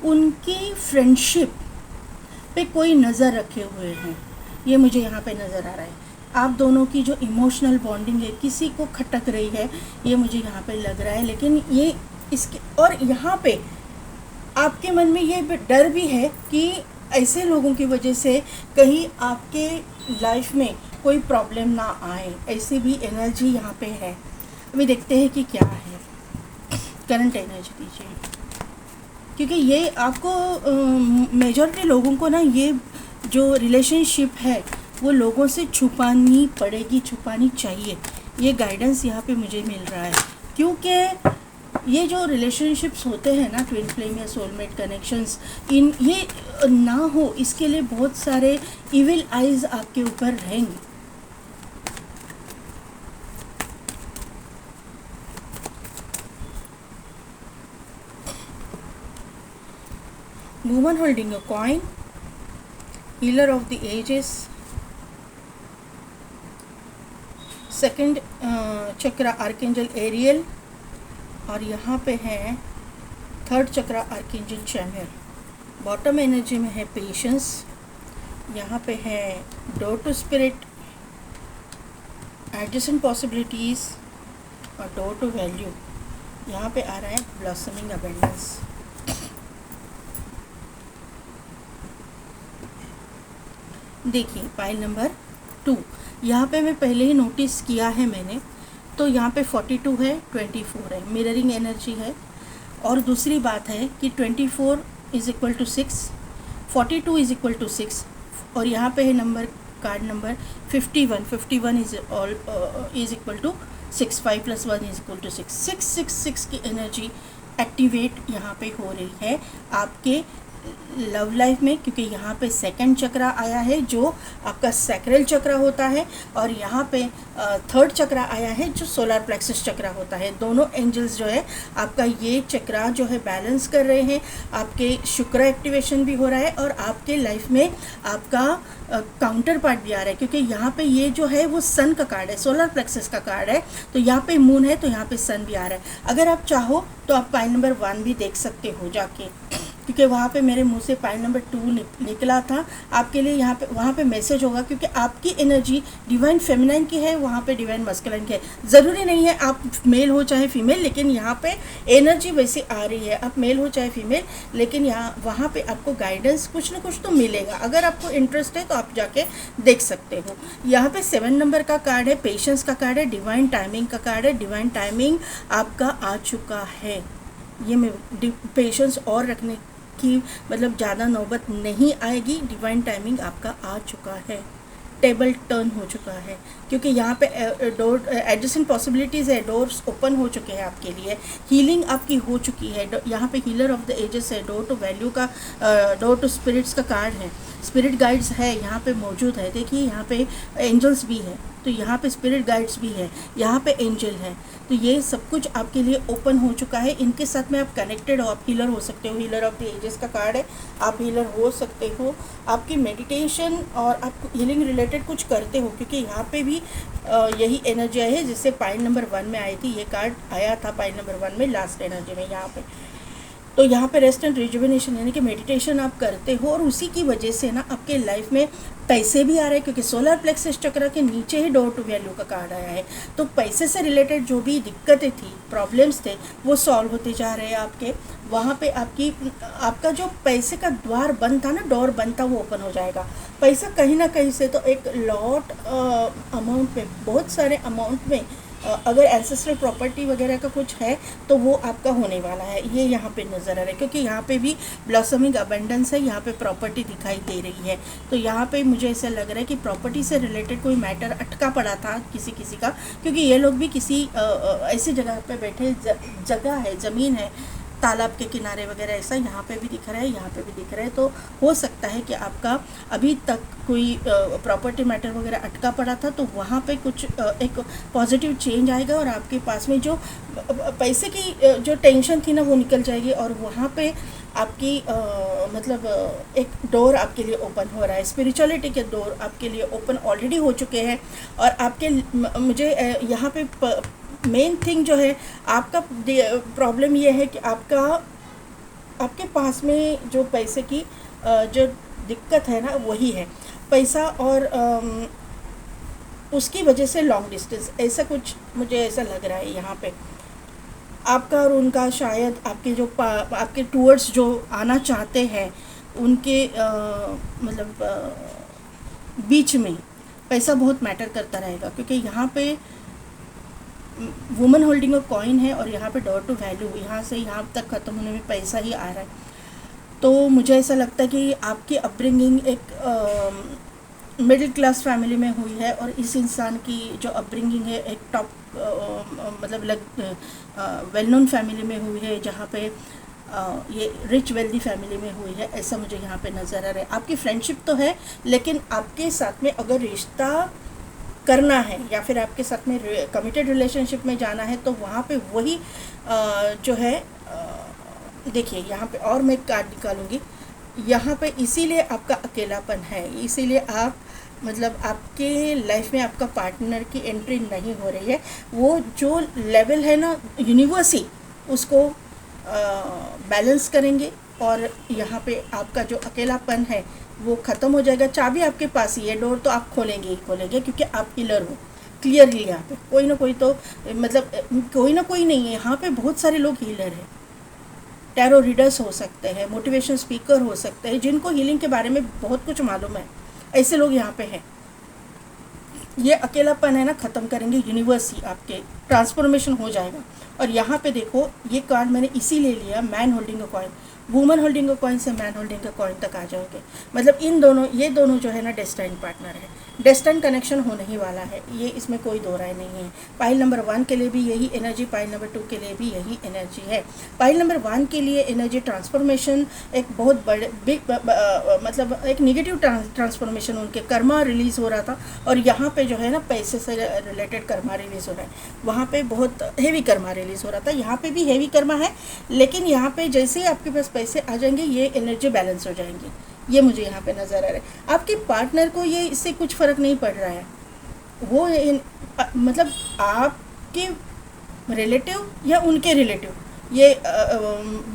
उनकी फ्रेंडशिप पे कोई नज़र रखे हुए हैं, ये मुझे यहाँ पे नज़र आ रहा है। आप दोनों की जो इमोशनल बॉन्डिंग है किसी को खटक रही है, ये मुझे यहाँ पे लग रहा है। लेकिन ये इसके और यहाँ पे आपके मन में ये डर भी है कि ऐसे लोगों की वजह से कहीं आपके लाइफ में कोई प्रॉब्लम ना आए, ऐसी भी एनर्जी यहाँ पे है। अभी देखते हैं कि क्या है, करंट एनर्जी दीजिए, क्योंकि ये आपको मेजॉरिटी लोगों को ना ये जो रिलेशनशिप है वो लोगों से छुपानी पड़ेगी, छुपानी चाहिए। ये गाइडेंस यहाँ पे मुझे मिल रहा है, क्योंकि ये जो रिलेशनशिप्स होते हैं ना, ट्विन फ्लेम या सोलमेट कनेक्शंस, इन ये ना हो इसके लिए बहुत सारे इविल आइज आपके ऊपर रहेंगे। Woman holding a coin, healer of the ages, second chakra archangel Ariel, और यहाँ पे है third chakra archangel Chamuel. Bottom energy में है पेशेंस, यहाँ पे है door to spirit, adjacent possibilities और डोर टू वैल्यू। यहाँ पे आ रहा है ब्लॉसमिंग अबेंडेंस। देखिए पाइल नंबर 2, यहाँ पे मैं पहले ही नोटिस किया है मैंने, तो यहाँ पे 42 है, 24 है, मिररिंग एनर्जी है। और दूसरी बात है कि 24 is equal to 6, 42 is equal to 6, और यहाँ पे है number card number 51 is equal to 6, 5 + 1 is equal to 6, 666 की एनर्जी एक्टिवेट यहाँ पे हो रही है आपके लव लाइफ में, क्योंकि यहाँ पे सेकंड चक्रा आया है जो आपका सैक्रल चक्रा होता है, और यहाँ पे थर्ड चक्रा आया है जो सोलर प्लेक्सस चक्रा होता है। दोनों एंजल्स जो है आपका ये चक्रा जो है बैलेंस कर रहे हैं, आपके शुक्र एक्टिवेशन भी हो रहा है, और आपके लाइफ में आपका काउंटर पार्ट भी आ रहा है, क्योंकि यहाँ पे ये जो है वो सन का कार्ड है, सोलर प्लेक्सस का कार्ड है, तो यहाँ पे मून है तो यहाँ पे सन भी आ रहा है। अगर आप चाहो तो आप पाइल नंबर 1 भी देख सकते हो जाके, क्योंकि वहाँ पे मेरे मुंह से पाइल नंबर 2 निकला था। आपके लिए यहाँ पे वहाँ पे मैसेज होगा, क्योंकि आपकी एनर्जी डिवाइन फेमिनाइन की है, वहाँ पे डिवाइन मस्कुलाइन की है। ज़रूरी नहीं है आप मेल हो चाहे फीमेल, लेकिन यहाँ पे एनर्जी वैसे आ रही है, आप मेल हो चाहे फीमेल, लेकिन यहाँ वहाँ पे आपको गाइडेंस कुछ ना कुछ तो मिलेगा। अगर आपको इंटरेस्ट है तो आप जाके देख सकते हो। यहाँ पे 7 नंबर का कार्ड है, पेशेंस का कार्ड है, डिवाइन टाइमिंग का कार्ड है। डिवाइन टाइमिंग आपका आ चुका है, ये मैं पेशेंस और रखने की मतलब ज़्यादा नौबत नहीं आएगी, डिवाइन टाइमिंग आपका आ चुका है, टेबल टर्न हो चुका है, क्योंकि यहाँ पे डोर एडजेसेंट पॉसिबिलिटीज़ है, डोर्स ओपन हो चुके हैं आपके लिए, हीलिंग आपकी हो चुकी है। यहाँ पे हीलर ऑफ द एजेस है, डोर टू वैल्यू का डोर टू स्पिरिट्स का कार्ड है। स्पिरिट गाइड्स है यहाँ पे मौजूद है। देखिए यहाँ पे एंजल्स भी है, तो यहाँ पे स्पिरिट गाइड्स भी है, यहाँ पे एंजल है। तो ये सब कुछ आपके लिए ओपन हो चुका है। इनके साथ में आप कनेक्टेड हो, आप हीलर हो सकते हो। हीलर ऑफ द एजेस का कार्ड है, आप हीलर हो सकते हो। आपकी मेडिटेशन और आप हीलिंग रिलेटेड कुछ करते हो, क्योंकि यहाँ पे भी यही एनर्जी है जिससे पाइल नंबर 1 में आई थी। ये कार्ड आया था पाइल नंबर 1 में, लास्ट एनर्जी में यहाँ पे। तो यहाँ पे रेस्ट एंड रिजुविनेशन यानी कि मेडिटेशन आप करते हो, और उसी की वजह से ना आपके लाइफ में पैसे भी आ रहे हैं, क्योंकि सोलर प्लेक्सस चक्र के नीचे ही डोर टू वैल्यू का कार्ड आया है। तो पैसे से रिलेटेड जो भी दिक्कतें थी, प्रॉब्लम्स थे, वो सॉल्व होते जा रहे हैं आपके। वहाँ पे आपका जो पैसे का द्वार बंद था ना, डोर बंद था, वो ओपन हो जाएगा। पैसा कहीं ना कहीं से तो एक लॉट अमाउंट में, बहुत सारे अमाउंट में, अगर एंसेस्ट्रल प्रॉपर्टी वगैरह का कुछ है तो वो आपका होने वाला है। ये यहाँ पे नज़र आ रहा है, क्योंकि यहाँ पे भी ब्लॉसमिंग अबंडेंस है, यहाँ पे प्रॉपर्टी दिखाई दे रही है। तो यहाँ पे मुझे ऐसा लग रहा है कि प्रॉपर्टी से रिलेटेड कोई मैटर अटका पड़ा था किसी का, क्योंकि ये लोग भी किसी ऐसी जगह पे बैठे, जगह है, ज़मीन है, तालाब के किनारे वगैरह, ऐसा यहाँ पे भी दिख रहा है, यहाँ पे भी दिख रहा है। तो हो सकता है कि आपका अभी तक कोई प्रॉपर्टी मैटर वगैरह अटका पड़ा था, तो वहाँ पे कुछ एक पॉजिटिव चेंज आएगा, और आपके पास में जो पैसे की जो टेंशन थी ना, वो निकल जाएगी। और वहाँ पे आपकी मतलब एक डोर आपके लिए ओपन हो रहा है। स्पिरिचुअलिटी के डोर आपके लिए ओपन ऑलरेडी हो चुके हैं। और आपके मुझे यहाँ पे मेन थिंग जो है, आपका प्रॉब्लम ये है कि आपके पास में जो पैसे की जो दिक्कत है ना, वही है पैसा, और उसकी वजह से लॉन्ग डिस्टेंस, ऐसा कुछ मुझे ऐसा लग रहा है यहाँ पे। आपका और उनका शायद आपके जो आपके टूवर्ड्स जो आना चाहते हैं, उनके मतलब बीच में पैसा बहुत मैटर करता रहेगा, क्योंकि यहाँ पे वुमन होल्डिंग अ कॉइन है, और यहाँ पे डोर टू वैल्यू, यहाँ से यहाँ तक ख़त्म होने में पैसा ही आ रहा है। तो मुझे ऐसा लगता है कि आपकी अपब्रिंगिंग एक मिडिल क्लास फैमिली में हुई है, और इस इंसान की जो अपब्रिंगिंग है एक टॉप मतलब वेल नोन फैमिली में हुई है, जहाँ पे ये रिच वेल्दी फैमिली में हुई है, ऐसा मुझे यहाँ पे नज़र आ रहा है। आपकी फ्रेंडशिप तो है, लेकिन आपके साथ में अगर रिश्ता करना है या फिर आपके साथ में कमिटेड रिलेशनशिप में जाना है, तो वहाँ पे वही जो है देखिए यहाँ पे, और मैं कार्ड निकालूंगी यहाँ पे। इसीलिए आपका अकेलापन है, इसीलिए आप मतलब आपके लाइफ में आपका पार्टनर की एंट्री नहीं हो रही है। वो जो लेवल है ना यूनिवर्स ही, उसको बैलेंस करेंगे, और यहाँ पे आपका जो अकेलापन है वो ख़त्म हो जाएगा। चाबी आपके पास ही है, डोर तो आप खोलेंगे ही खोलेंगे, क्योंकि आप हीलर हो क्लियरली। यहाँ पे कोई ना कोई तो मतलब कोई ना कोई नहीं है, यहाँ पे बहुत सारे लोग हीलर हैं। टैरो रीडर्स हो सकते हैं, मोटिवेशन स्पीकर हो सकते हैं, जिनको हीलिंग के बारे में बहुत कुछ मालूम है, ऐसे लोग यहाँ पे हैं। ये अकेलापन है ना, ख़त्म करेंगे यूनिवर्स ही, आपके ट्रांसफॉर्मेशन हो जाएगा। और यहाँ पे देखो, ये कार्ड मैंने इसीलिए लिया, man holding a coin. Woman holding a coin से मैन होल्डिंग अ कॉइन तक आ जाओगे, मतलब इन दोनों, ये दोनों जो है ना डेस्टाइन पार्टनर है, डेस्टाइन कनेक्शन होने ही वाला है, ये इसमें कोई दो राय नहीं है। पाइल नंबर 1 के लिए भी यही एनर्जी, पाइल नंबर 2 के लिए भी यही एनर्जी है। पाइल नंबर 1 के लिए एनर्जी ट्रांसफॉर्मेशन, एक बहुत बड़े बिग मतलब एक निगेटिव ट्रांसफॉर्मेशन, उनके कर्मा रिलीज़ हो रहा था, और यहाँ पे जो है ना पैसे से रिलेटेड कर्मा रिलीज़ हो रहा है। वहाँ पे बहुत हेवी कर्मा रिलीज़ हो रहा था, यहाँ पे भी हेवी कर्मा है, लेकिन यहाँ पे जैसे ही आपके पास पैसे आ जाएंगे, ये एनर्जी बैलेंस हो जाएंगी, ये मुझे यहाँ पे नज़र आ रहा है। आपके पार्टनर को ये इससे कुछ फ़र्क नहीं पड़ रहा है, वो मतलब आपके रिलेटिव या उनके रिलेटिव, ये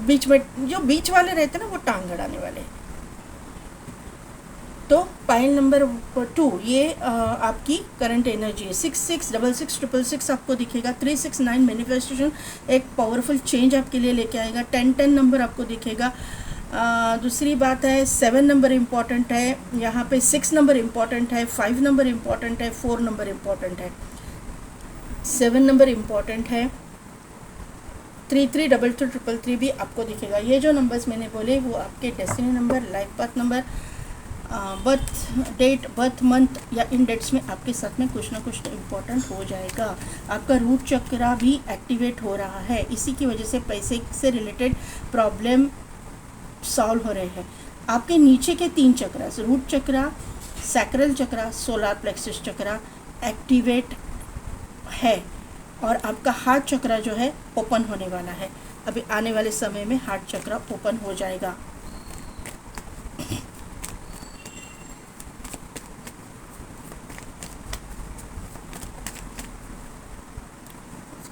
बीच में जो बीच वाले रहते हैं ना, वो टांग अड़ाने वाले हैं। तो पाइल नंबर 2 ये आपकी करंट एनर्जी है। 666666 आपको दिखेगा। 369 मैनिफेस्टेशन, एक पावरफुल चेंज आपके लिए लेके आएगा। 1010 नंबर आपको दिखेगा। दूसरी बात है 7 नंबर इम्पॉर्टेंट है, यहाँ पे 6 नंबर इम्पॉर्टेंट है, 5 नंबर इम्पॉर्टेंट है, 4 नंबर इम्पॉर्टेंट है, 7 नंबर इम्पॉर्टेंट है, 333333 भी आपको दिखेगा। ये जो नंबर्स मैंने बोले वो आपके destiny number, life path number, birth date, birth month या इन डेट्स में आपके साथ में कुछ ना कुछ इम्पोर्टेंट हो जाएगा। आपका रूट चक्रा भी एक्टिवेट हो रहा है, इसी की वजह से पैसे से रिलेटेड प्रॉब्लम सॉल्व हो रहे हैं। आपके नीचे के 3 चक्रास, रूट चक्रा, सैक्रल चक्रा, सोलार प्लेक्सस चक्रा एक्टिवेट है और आपका हार्ट चक्रा जो है ओपन होने वाला है। अभी आने वाले समय में हार्ट चक्रा ओपन हो जाएगा।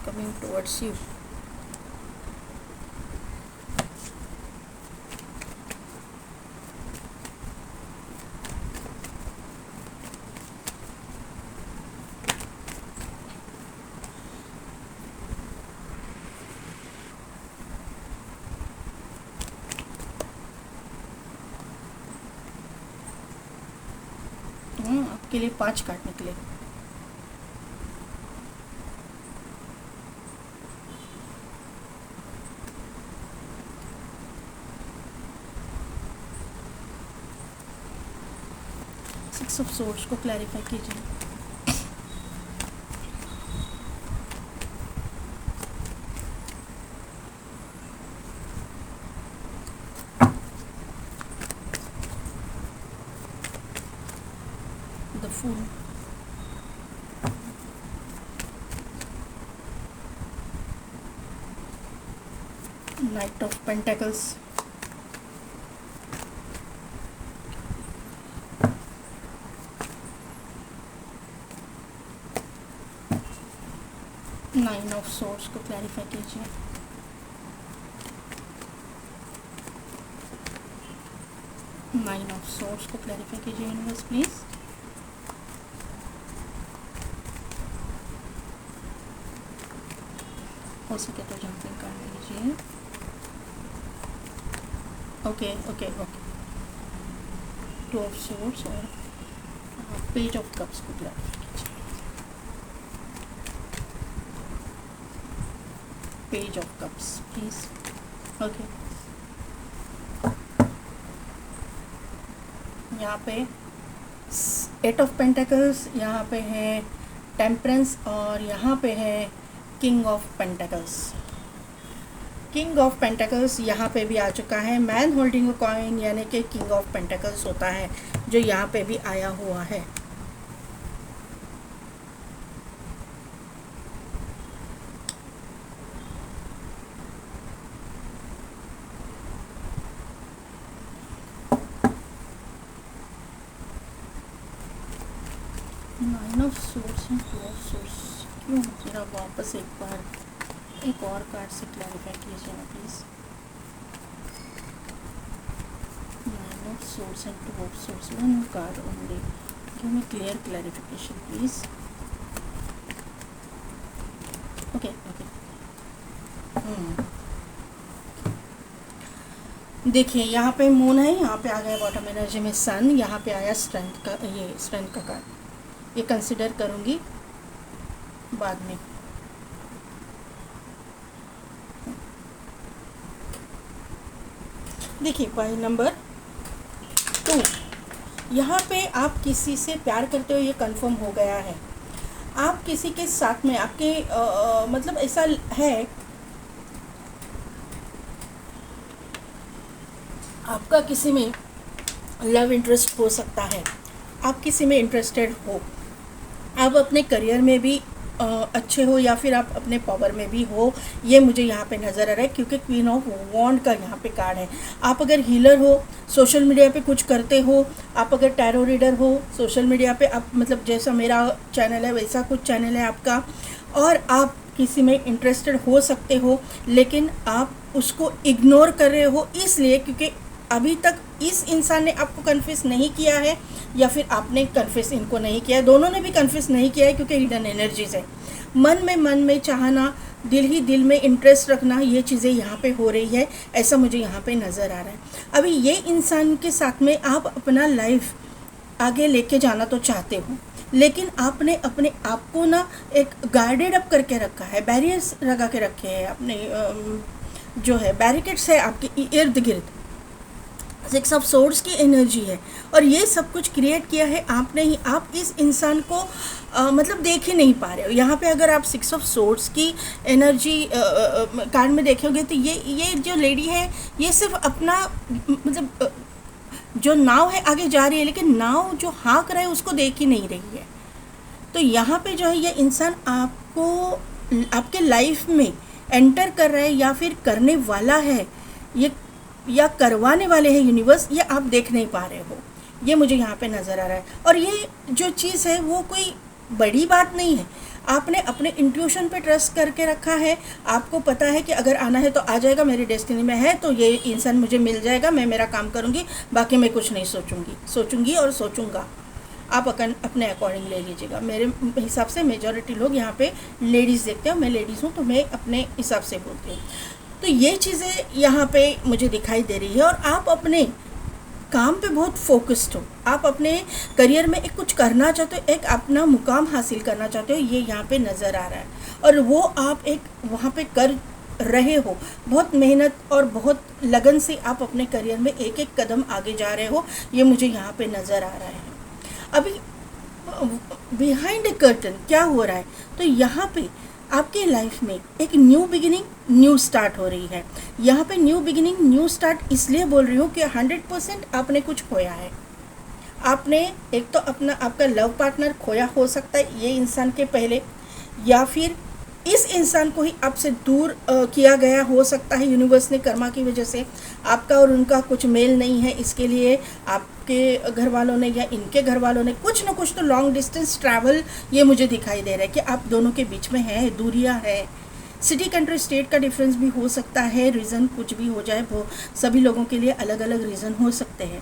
Coming towards you. आपके लिए 5 कार्ड निकले। सिक्स ऑफ सोर्ड्स को क्लैरिफाई कीजिए। The fool, knight of pentacles, nine of swords को क्लैरिफाई कीजिए। नाइन ऑफ सोर्ड्स को क्लैरिफाई कीजिए यूनिवर्स प्लीज। हो सके तो जंपिंग कर लीजिए। Okay okay okay, 2 of swords और पेज ऑफ कप्स को क्लैरिफाई कीजिए। Page of cups please. Okay, यहाँ पे 8 ऑफ पेंटेकल्स, यहाँ पे है टेम्परेंस और यहाँ पे है king of pentacles. King of pentacles यहाँ पे भी आ चुका है। मैन होल्डिंग अ कॉइन यानी कि किंग ऑफ पेंटेकल्स होता है जो यहाँ पे भी आया हुआ है। Nine of source and 2 of source क्यों? जरा वापस एक बार एक और कार्ड से क्लैरिफाई कीजिए ना please. 9 of source and 2 of source, 1 card only, give me clear clarification please. Okay okay, देखिए यहाँ पे मून है, यहाँ पे आ गया बॉटम एनर्जी में सन, यहाँ पे आया स्ट्रेंथ का, ये स्ट्रेंथ का कार्ड, ये कंसिडर करूँगी बाद में। देखिए पॉइंट नंबर 2, यहाँ पे आप किसी से प्यार करते हो ये कंफर्म हो गया है। आप किसी के साथ में आपके मतलब ऐसा है, आपका किसी में लव इंटरेस्ट हो सकता है, आप किसी में इंटरेस्टेड हो, आप अपने करियर में भी अच्छे हो या फिर आप अपने पावर में भी हो, ये मुझे यहाँ पे नज़र आ रहा है क्योंकि क्वीन ऑफ वॉन्ड का यहाँ पे कार्ड है। आप अगर हीलर हो, सोशल मीडिया पे कुछ करते हो, आप अगर टैरो रीडर हो, सोशल मीडिया पे आप मतलब जैसा मेरा चैनल है वैसा कुछ चैनल है आपका, और आप किसी में इंटरेस्टेड हो सकते हो लेकिन आप उसको इग्नोर कर रहे हो इसलिए क्योंकि अभी तक इस इंसान ने आपको कन्फेस नहीं किया है या फिर आपने कन्फेस इनको नहीं किया है, दोनों ने भी कन्फेस नहीं किया है क्योंकि हिडन एनर्जीज है। मन में चाहना, दिल ही दिल में इंटरेस्ट रखना, ये चीज़ें यहाँ पे हो रही है, ऐसा मुझे यहाँ पे नज़र आ रहा है। अभी ये इंसान के साथ में आप अपना लाइफ आगे लेके जाना तो चाहते हो लेकिन आपने अपने आप को ना एक गार्डेड अप करके रखा है, बैरियर्स लगा के रखे हैं अपने जो है बैरिकेड्स है आपके इर्द गिर्द। 6 ऑफ सोर्ड्स की एनर्जी है और ये सब कुछ क्रिएट किया है आपने ही। आप इस इंसान को मतलब देख ही नहीं पा रहे हो। यहाँ पे अगर आप 6 ऑफ सोर्ड्स की एनर्जी कार्ड में देखोगे तो ये जो लेडी है ये सिर्फ अपना मतलब जो नाव है आगे जा रही है, लेकिन नाव जो हाँक रहा है उसको देख ही नहीं रही है। तो यहाँ पे जो है ये इंसान आपको आपके लाइफ में एंटर कर रहा है या फिर करने वाला है, ये या करवाने वाले हैं यूनिवर्स, ये आप देख नहीं पा रहे हो। ये मुझे यहाँ पे नज़र आ रहा है। और ये जो चीज़ है वो कोई बड़ी बात नहीं है। आपने अपने इंट्यूशन पे ट्रस्ट करके रखा है। आपको पता है कि अगर आना है तो आ जाएगा, मेरी डेस्टिनी में है तो ये इंसान मुझे मिल जाएगा, मैं मेरा काम करूँगी, बाकी मैं कुछ नहीं सोचूंगी और सोचूंगा। आप अपने अकॉर्डिंग ले लीजिएगा। मेरे हिसाब से मेजॉरिटी लोग यहाँ पे लेडीज़ देखते हैं, मैं लेडीज़ हूँ तो मैं अपने हिसाब से बोलती हूँ। तो ये चीज़ें यहाँ पे मुझे दिखाई दे रही है। और आप अपने काम पे बहुत फोकस्ड हो, आप अपने करियर में एक कुछ करना चाहते हो, एक अपना मुकाम हासिल करना चाहते हो, ये यहाँ पे नज़र आ रहा है। और वो आप एक वहाँ पे कर रहे हो, बहुत मेहनत और बहुत लगन से आप अपने करियर में एक एक कदम आगे जा रहे हो, ये मुझे यहाँ पे नज़र आ रहा है। अभी बिहाइंड ए कर्टन क्या हो रहा है, तो यहाँ पे आपके लाइफ में एक न्यू बिगिनिंग, न्यू स्टार्ट हो रही है। यहाँ पे न्यू बिगिनिंग, न्यू स्टार्ट इसलिए बोल रही हूँ कि 100% आपने कुछ खोया है। आपने एक तो आपका लव पार्टनर खोया हो सकता है ये इंसान के पहले, या फिर इस इंसान को ही आपसे दूर किया गया हो सकता है यूनिवर्स ने, कर्मा की वजह से आपका और उनका कुछ मेल नहीं है, इसके लिए आपके घर वालों ने या इनके घर वालों ने कुछ ना कुछ तो लॉन्ग डिस्टेंस ट्रैवल, ये मुझे दिखाई दे रहा है कि आप दोनों के बीच में है, दूरियां है, सिटी कंट्री स्टेट का डिफरेंस भी हो सकता है, रीज़न कुछ भी हो जाए, वो सभी लोगों के लिए अलग अलग रीज़न हो सकते हैं।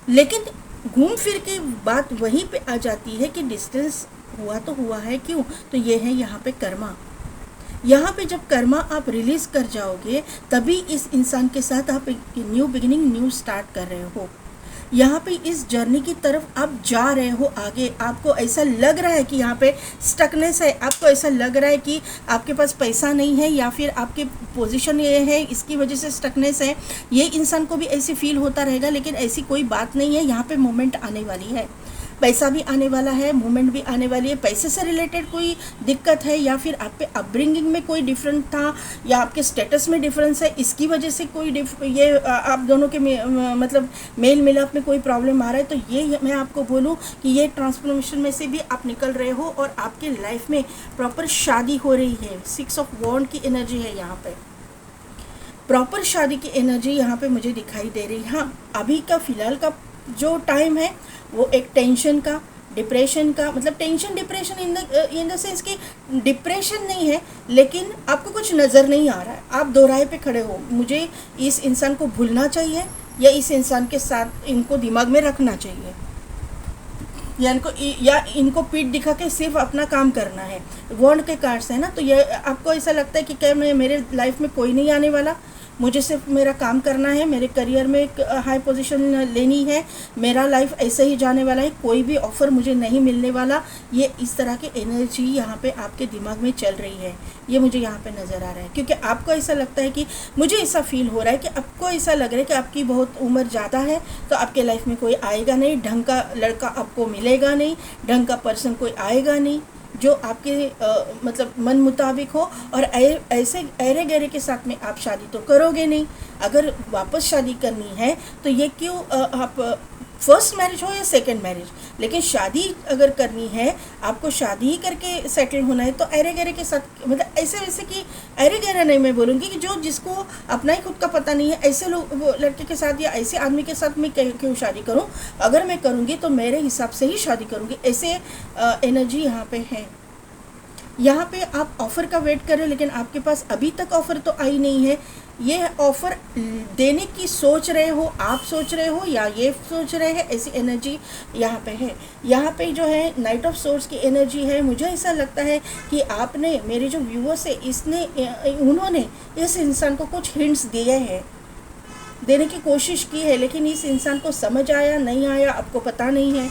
लेकिन घूम फिर के बात वहीं पे आ जाती है कि डिस्टेंस हुआ तो हुआ है क्यों, तो ये है यहाँ पे कर्मा। यहाँ पे जब कर्मा आप रिलीज़ कर जाओगे तभी इस इंसान के साथ आप एक न्यू बिगिनिंग, न्यू स्टार्ट कर रहे हो। यहाँ पे इस जर्नी की तरफ आप जा रहे हो आगे। आपको ऐसा लग रहा है कि यहाँ पे स्टकनेस है, आपको ऐसा लग रहा है कि आपके पास पैसा नहीं है या फिर आपकी पोजीशन ये है, इसकी वजह से स्टकनेस है, ये इंसान को भी ऐसे फील होता रहेगा। लेकिन ऐसी कोई बात नहीं है, यहाँ पे मोमेंट आने वाली है, पैसा भी आने वाला है, मूवमेंट भी आने वाली है। पैसे से रिलेटेड कोई दिक्कत है या फिर आप पे अपब्रिंगिंग में कोई डिफरेंट था या आपके स्टेटस में डिफरेंस है, इसकी वजह से कोई ये आप दोनों के मतलब मेल मिलाप में कोई प्रॉब्लम आ रहा है, तो ये मैं आपको बोलूँ कि ये ट्रांसफॉर्मेशन में से भी आप निकल रहे हो और आपके लाइफ में प्रॉपर शादी हो रही है। 6 ऑफ वॉन्ड की एनर्जी है यहाँ पे, प्रॉपर शादी की एनर्जी यहाँ पे मुझे दिखाई दे रही है। हाँ, अभी का फ़िलहाल का जो टाइम है वो एक टेंशन का, डिप्रेशन का, मतलब tension depression in the sense कि डिप्रेशन नहीं है, लेकिन आपको कुछ नज़र नहीं आ रहा है, आप दोराहे पे खड़े हो, मुझे इस इंसान को भूलना चाहिए या इस इंसान के साथ इनको दिमाग में रखना चाहिए, या इनको पीठ दिखा के सिर्फ अपना काम करना है। वॉन्ड के कार्ड्स है ना, तो ये आपको ऐसा लगता है कि क्या मेरे लाइफ में कोई नहीं आने वाला, मुझे सिर्फ मेरा काम करना है, मेरे करियर में एक हाई पोजीशन लेनी है, मेरा लाइफ ऐसे ही जाने वाला है, कोई भी ऑफ़र मुझे नहीं मिलने वाला। ये इस तरह की एनर्जी यहाँ पे आपके दिमाग में चल रही है, ये मुझे यहाँ पे नज़र आ रहा है। क्योंकि आपको ऐसा लगता है कि मुझे ऐसा फील हो रहा है कि आपको ऐसा लग रहा है कि आपकी बहुत उम्र ज़्यादा है, तो आपके लाइफ में कोई आएगा नहीं, ढंग का लड़का आपको मिलेगा नहीं, ढंग का पर्सन कोई आएगा नहीं जो आपके मतलब मन मुताबिक हो, और ऐसे अरे गहरे के साथ में आप शादी तो करोगे नहीं। अगर वापस शादी करनी है तो ये क्यों आप फर्स्ट मैरिज हो या सेकंड मैरिज, लेकिन शादी अगर करनी है, आपको शादी ही करके सेटल होना है, तो अरे गहरे के साथ, मतलब ऐसे वैसे कि अरे गहरा नहीं, मैं बोलूँगी कि जिसको अपना ही खुद का पता नहीं है, ऐसे लोग लड़के के साथ या ऐसे आदमी के साथ मैं क्यों शादी करूँ। अगर मैं करूँगी तो मेरे हिसाब से ही शादी करूँगी, ऐसे एनर्जी यहाँ पे है। यहाँ पे आप ऑफ़र का वेट कर रहे हो, लेकिन आपके पास अभी तक ऑफ़र तो आई नहीं है। ये ऑफ़र देने की सोच रहे हो, आप सोच रहे हो या ये सोच रहे हैं, ऐसी एनर्जी यहाँ पे है। यहाँ पे जो है नाइट ऑफ सोर्स की एनर्जी है। मुझे ऐसा लगता है कि आपने, मेरे जो व्यूअर्स है, उन्होंने इस इंसान को कुछ हिंट्स दिए हैं, देने की कोशिश की है, लेकिन इस इंसान को समझ आया नहीं आया आपको पता नहीं है।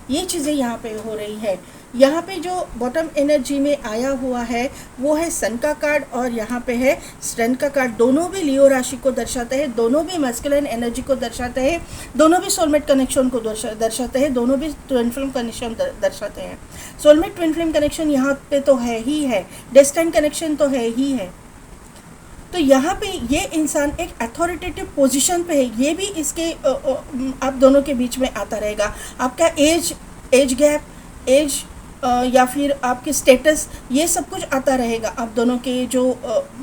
ये चीज़ें यहाँ पे हो रही है। यहाँ पे जो बॉटम एनर्जी में आया हुआ है वो है सन का कार्ड, और यहाँ पे है स्ट्रेंथ का कार्ड। दोनों भी लियो राशि को दर्शाते हैं, दोनों भी मैस्कुलिन एनर्जी को दर्शाते हैं, दोनों भी सोलमेट कनेक्शन को दर्शाते हैं, दोनों भी ट्विन फ्लेम कनेक्शन दर्शाते हैं। सोलमेट ट्विन फ्लेम कनेक्शन यहाँ पे तो है ही है, डेस्टाइन कनेक्शन तो है ही है। तो यहाँ पे ये इंसान एक अथॉरिटेटिव पोजीशन पे है, ये भी इसके आप दोनों के बीच में आता रहेगा। आपका एज गैप, एज या फिर आपके स्टेटस, ये सब कुछ आता रहेगा आप दोनों के जो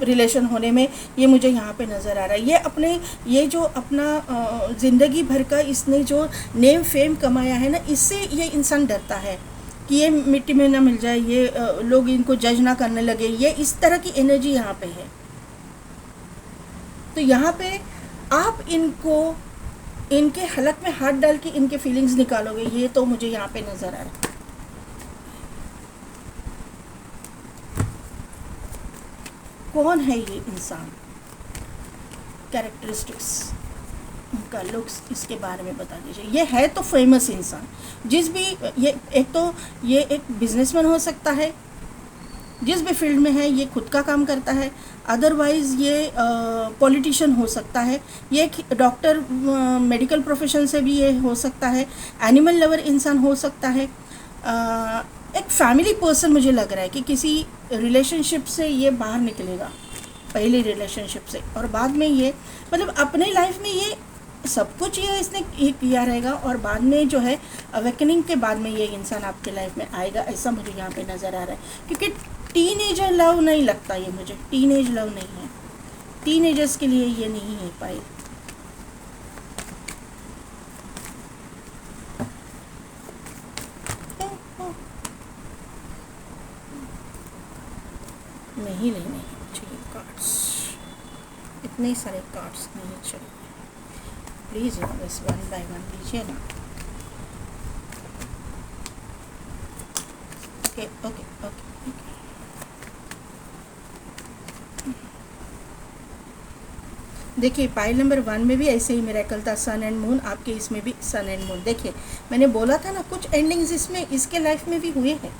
रिलेशन होने में, ये मुझे यहाँ पे नज़र आ रहा है। ये जो अपना ज़िंदगी भर का इसने जो नेम फेम कमाया है ना, इससे ये इंसान डरता है कि ये मिट्टी में ना मिल जाए, ये लोग इनको जज ना करने लगे, ये इस तरह की एनर्जी यहाँ पे है। तो यहाँ पे आप इनके हलक में हाथ डाल के इनके फीलिंग्स निकालोगे, ये तो मुझे यहाँ पे नज़र आ रहा है। कौन है ये इंसान, कैरेक्टरिस्टिक्स, उनका लुक्स, इसके बारे में बता दीजिए। ये है तो फेमस इंसान, ये एक बिजनेसमैन हो सकता है, जिस भी फील्ड में है ये खुद का काम करता है, अदरवाइज़ ये पॉलिटिशियन हो सकता है, ये एक डॉक्टर, मेडिकल प्रोफेशन से भी ये हो सकता है, एनिमल लवर इंसान हो सकता है, एक फैमिली पर्सन मुझे लग रहा है कि किसी रिलेशनशिप से ये बाहर निकलेगा, पहले रिलेशनशिप से, और बाद में ये मतलब अपने लाइफ में ये सब कुछ ये इसने ये किया रहेगा, और बाद में जो है अवेकनिंग के बाद में ये इंसान आपके लाइफ में आएगा, ऐसा मुझे यहाँ पे नज़र आ रहा है। क्योंकि टीनेजर लव नहीं लगता ये मुझे, टीनेज लव नहीं है, टीनेजर्स के लिए ये नहीं है पाई। नहीं लेने चाहिए कार्ड्स, इतने सारे कार्ड्स नहीं चाहिए, प्लीज़ बस वन बाय वन लीजिए ना। Okay okay okay okay. देखिए पाइल नंबर 1 में भी ऐसे ही मिरेकल था, सन एंड मून, आपके इसमें भी सन एंड मून। देखिए मैंने बोला था ना कुछ एंडिंग्स इसमें इसके लाइफ में भी हुए हैं।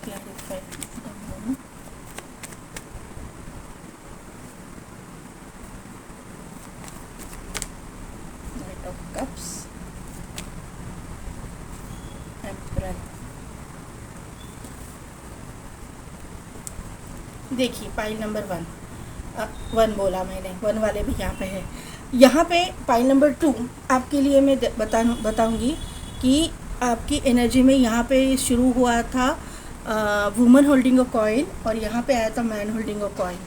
Clarify the moon. Knight of Cups, Emperor। देखिए पाइल नंबर 1 बोला मैंने, 1 वाले भी यहाँ पे है। यहाँ पे पाइल नंबर 2 आपके लिए मैं बताऊँगी कि आपकी एनर्जी में यहाँ पे शुरू हुआ था वुमन होल्डिंग अ कॉइन, और यहाँ पे आया था मैन होल्डिंग अ कॉइन,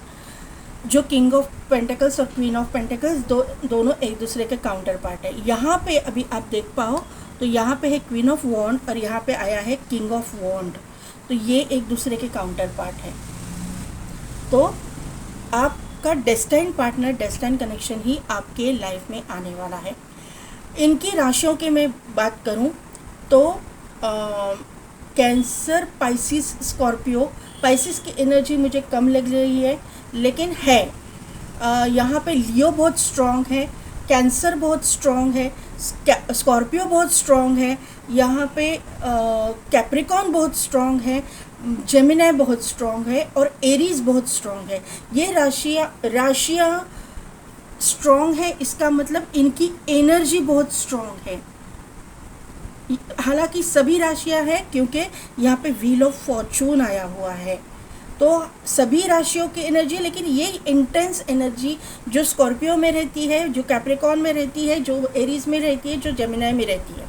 जो किंग ऑफ पेंटिकल्स और क्वीन ऑफ पेंटिकल्स दोनों एक दूसरे के काउंटर पार्ट है। यहाँ पे अभी आप देख पाओ तो यहाँ पे है क्वीन ऑफ वॉन्ड और यहाँ पे आया है किंग ऑफ वॉन्ड, तो ये एक दूसरे के काउंटर पार्ट है। तो आपका डेस्टाइन पार्टनर, डेस्टाइन कनेक्शन ही आपके लाइफ में आने वाला है। इनकी राशियों की मैं बात करूं तो कैंसर, पाइसिस, स्कॉर्पियो। पाइसिस की एनर्जी मुझे कम लग रही है, लेकिन है यहाँ पे लियो बहुत स्ट्रॉन्ग है, कैंसर बहुत स्ट्रॉन्ग है, स्कॉर्पियो बहुत स्ट्रॉन्ग है, यहाँ पे कैप्रिकॉन बहुत स्ट्रॉन्ग है, जेमिनी बहुत स्ट्रॉन्ग है, और एरीज बहुत स्ट्रॉन्ग है। ये राशियाँ स्ट्रॉन्ग है, इसका मतलब इनकी एनर्जी बहुत स्ट्रॉन्ग है। हालांकि सभी राशियां हैं, क्योंकि यहाँ पे व्हील ऑफ फॉर्चून आया हुआ है, तो सभी राशियों की एनर्जी, लेकिन ये इंटेंस एनर्जी जो स्कॉर्पियो में रहती है, जो कैप्रिकॉन में रहती है, जो एरीज में रहती है, जो जेमिनी में रहती है,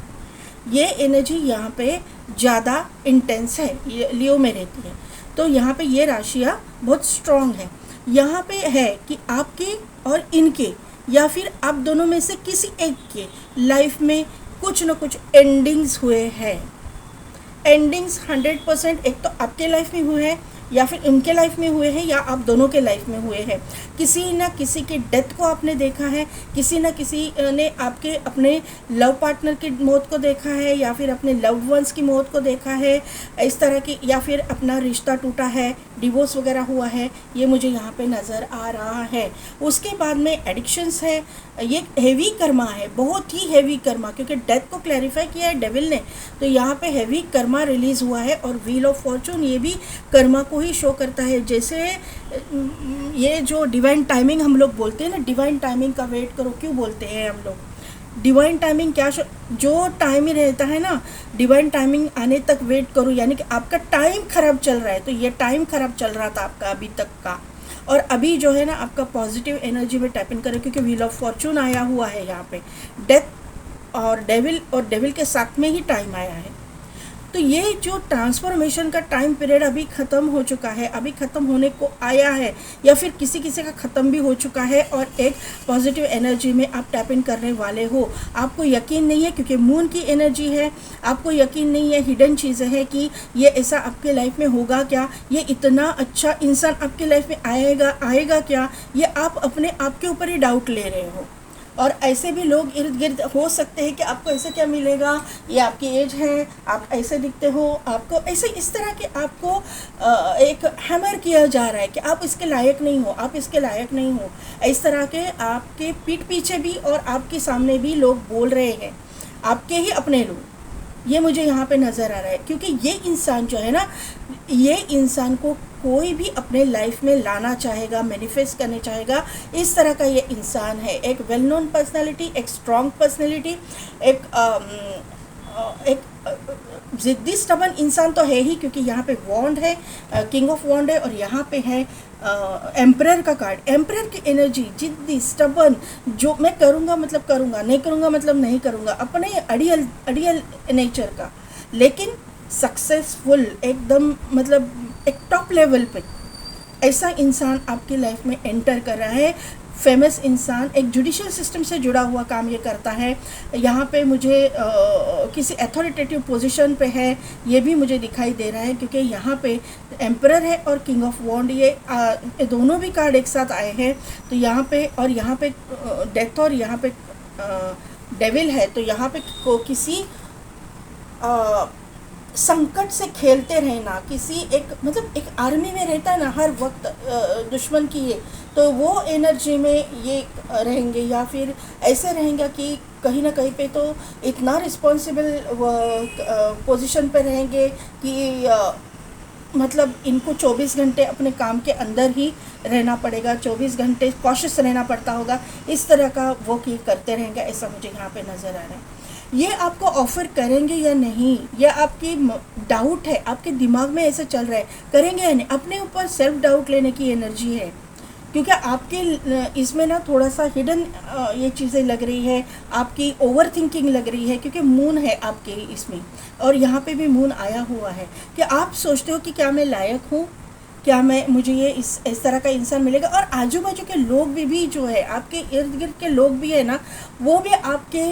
ये एनर्जी यहाँ पे ज़्यादा इंटेंस है, ये लियो में रहती है। तो यहाँ पे ये राशियाँ बहुत स्ट्रॉन्ग है। यहाँ पे है कि आपके और इनके, या फिर आप दोनों में से किसी एक के लाइफ में कुछ न कुछ एंडिंग्स हुए हैं। एंडिंग्स 100% एक तो आपके लाइफ में हुए हैं, या फिर इनके लाइफ में हुए हैं, या आप दोनों के लाइफ में हुए हैं। किसी न किसी के डेथ को आपने देखा है, किसी न किसी ने आपके अपने लव पार्टनर की मौत को देखा है, या फिर अपने लव वंस की मौत को देखा है, इस तरह की, या फिर अपना रिश्ता टूटा है, डिवोर्स वगैरह हुआ है, ये मुझे यहाँ पे नज़र आ रहा है। उसके बाद में एडिक्शंस है, ये हेवी कर्मा है, बहुत ही हेवी कर्मा, क्योंकि डेथ को क्लैरिफाई किया है डेविल ने, तो यहाँ पे हेवी कर्मा रिलीज़ हुआ है। और व्हील ऑफ फॉर्चून ये भी कर्मा को ही शो करता है। जैसे ये जो डिवाइन टाइमिंग हम लोग बोलते हैं ना, डिवाइन टाइमिंग का वेट करो क्यों बोलते हैं हम लोग, डिवाइन टाइमिंग क्या जो टाइम ही रहता है ना, डिवाइन टाइमिंग आने तक वेट करो, यानी कि आपका टाइम ख़राब चल रहा है, तो ये टाइम ख़राब चल रहा था आपका अभी तक का, और अभी जो है ना आपका पॉजिटिव एनर्जी में टैप इन करें, क्योंकि व्हील ऑफ फॉर्चून आया हुआ है यहाँ पे, डेथ और डेविल के साथ में ही टाइम आया है। तो ये जो ट्रांसफॉर्मेशन का टाइम पीरियड अभी ख़त्म हो चुका है, अभी ख़त्म होने को आया है, या फिर किसी किसी का ख़त्म भी हो चुका है, और एक पॉजिटिव एनर्जी में आप टैप इन करने वाले हो। आपको यकीन नहीं है क्योंकि मून की एनर्जी है, आपको यकीन नहीं है, हिडन चीज़ें हैं कि ये ऐसा आपके लाइफ में होगा क्या, ये इतना अच्छा इंसान आपके लाइफ में आएगा क्या, ये आप अपने आप के ऊपर ही डाउट ले रहे हो। और ऐसे भी लोग इर्द गिर्द हो सकते हैं कि आपको ऐसे क्या मिलेगा, ये आपकी एज है, आप ऐसे दिखते हो, आपको ऐसे इस तरह के आपको एक हैमर किया जा रहा है कि आप इसके लायक नहीं हो, आप इसके लायक नहीं हो। इस तरह के आपके पीठ पीछे भी और आपके सामने भी लोग बोल रहे हैं, आपके ही अपने लोग, ये मुझे यहाँ पे नज़र आ रहा है। क्योंकि ये इंसान जो है ना, ये इंसान को कोई भी अपने लाइफ में लाना चाहेगा, मैनिफेस्ट करने चाहेगा, इस तरह का ये इंसान है। एक वेल नोन पर्सनालिटी, एक स्ट्रॉन्ग पर्सनालिटी, एक ज़िद्दी स्टबन इंसान तो है ही, क्योंकि यहाँ पे वॉन्ड है, किंग ऑफ वॉन्ड है, और यहाँ पे है एम्परर का कार्ड। एम्परर की एनर्जी, जिद्दी स्टबन, जो मैं करूँगा मतलब करूँगा, नहीं करूँगा मतलब नहीं करूँगा, अपने अड़ियल नेचर का, लेकिन सक्सेसफुल एकदम, मतलब एक टॉप लेवल पे ऐसा इंसान आपकी लाइफ में एंटर कर रहा है। फेमस इंसान, एक जुडिशियल सिस्टम से जुड़ा हुआ काम ये करता है। यहाँ पे मुझे किसी अथॉरिटेटिव पोजीशन पे है, ये भी मुझे दिखाई दे रहा है, क्योंकि यहाँ पे एम्परर है और किंग ऑफ वॉन्ड, ये दोनों भी कार्ड एक साथ आए हैं। तो यहाँ पे, और यहाँ पे डेथ, और यहाँ पे डेविल है, तो यहाँ पे किसी संकट से खेलते रहना, किसी एक मतलब एक आर्मी में रहता है ना हर वक्त दुश्मन की, ये तो वो एनर्जी में ये रहेंगे, या फिर ऐसे रहेंगे कि कहीं ना कहीं पे तो इतना रिस्पॉन्सिबल पोजीशन पे रहेंगे कि मतलब इनको 24 घंटे अपने काम के अंदर ही रहना पड़ेगा, 24 घंटे कॉशियस रहना पड़ता होगा, इस तरह का वो की करते रहेंगे, ऐसा मुझे यहाँ पे नज़र आ रहा है। ये आपको ऑफ़र करेंगे या नहीं, या आपकी डाउट है, आपके दिमाग में ऐसा चल रहा है करेंगे या नहीं, अपने ऊपर सेल्फ डाउट लेने की एनर्जी है, क्योंकि आपके इसमें ना थोड़ा सा हिडन ये चीज़ें लग रही है, आपकी ओवर थिंकिंग लग रही है, क्योंकि मून है आपके इसमें, और यहाँ पे भी मून आया हुआ है कि आप सोचते हो कि क्या मैं लायक हूँ, क्या मुझे ये इस तरह का इंसान मिलेगा। और आजू बाजू के लोग भी जो है, आपके इर्द गिर्द के लोग भी है ना, वो भी आपके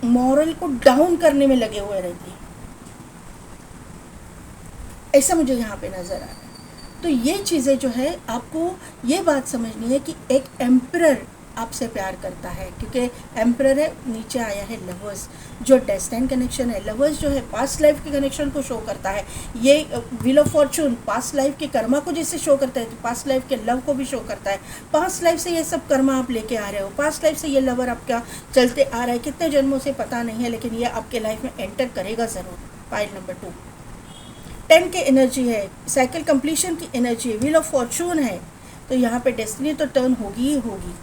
मॉरल को डाउन करने में लगे हुए रहते हैं, ऐसा मुझे यहाँ पे नज़र आ रहा है। तो ये चीज़ें जो है, आपको ये बात समझनी है कि एक एम्परर आपसे प्यार करता है, क्योंकि एम्परर है, नीचे आया है लवर्स, जो डेस्टिनी कनेक्शन है। लवर्स जो है पास्ट लाइफ के कनेक्शन को शो करता है। ये wheel of Fortune past life के कर्मा को जैसे शो करता है, तो पास्ट लाइफ के लव को भी शो करता है। पास्ट लाइफ से ये सब कर्मा आप लेके आ रहे हो, पास्ट लाइफ से ये लवर आपका चलते आ रहा है, कितने जन्मों से पता नहीं है, लेकिन ये आपके लाइफ में एंटर करेगा ज़रूर। फाइल नंबर 2 10 की एनर्जी है, साइकिल कंप्लीशन की एनर्जी है, व्हील ऑफ फॉर्चून है, तो यहाँ पे डेस्टिनी तो टर्न होगी ही होगी।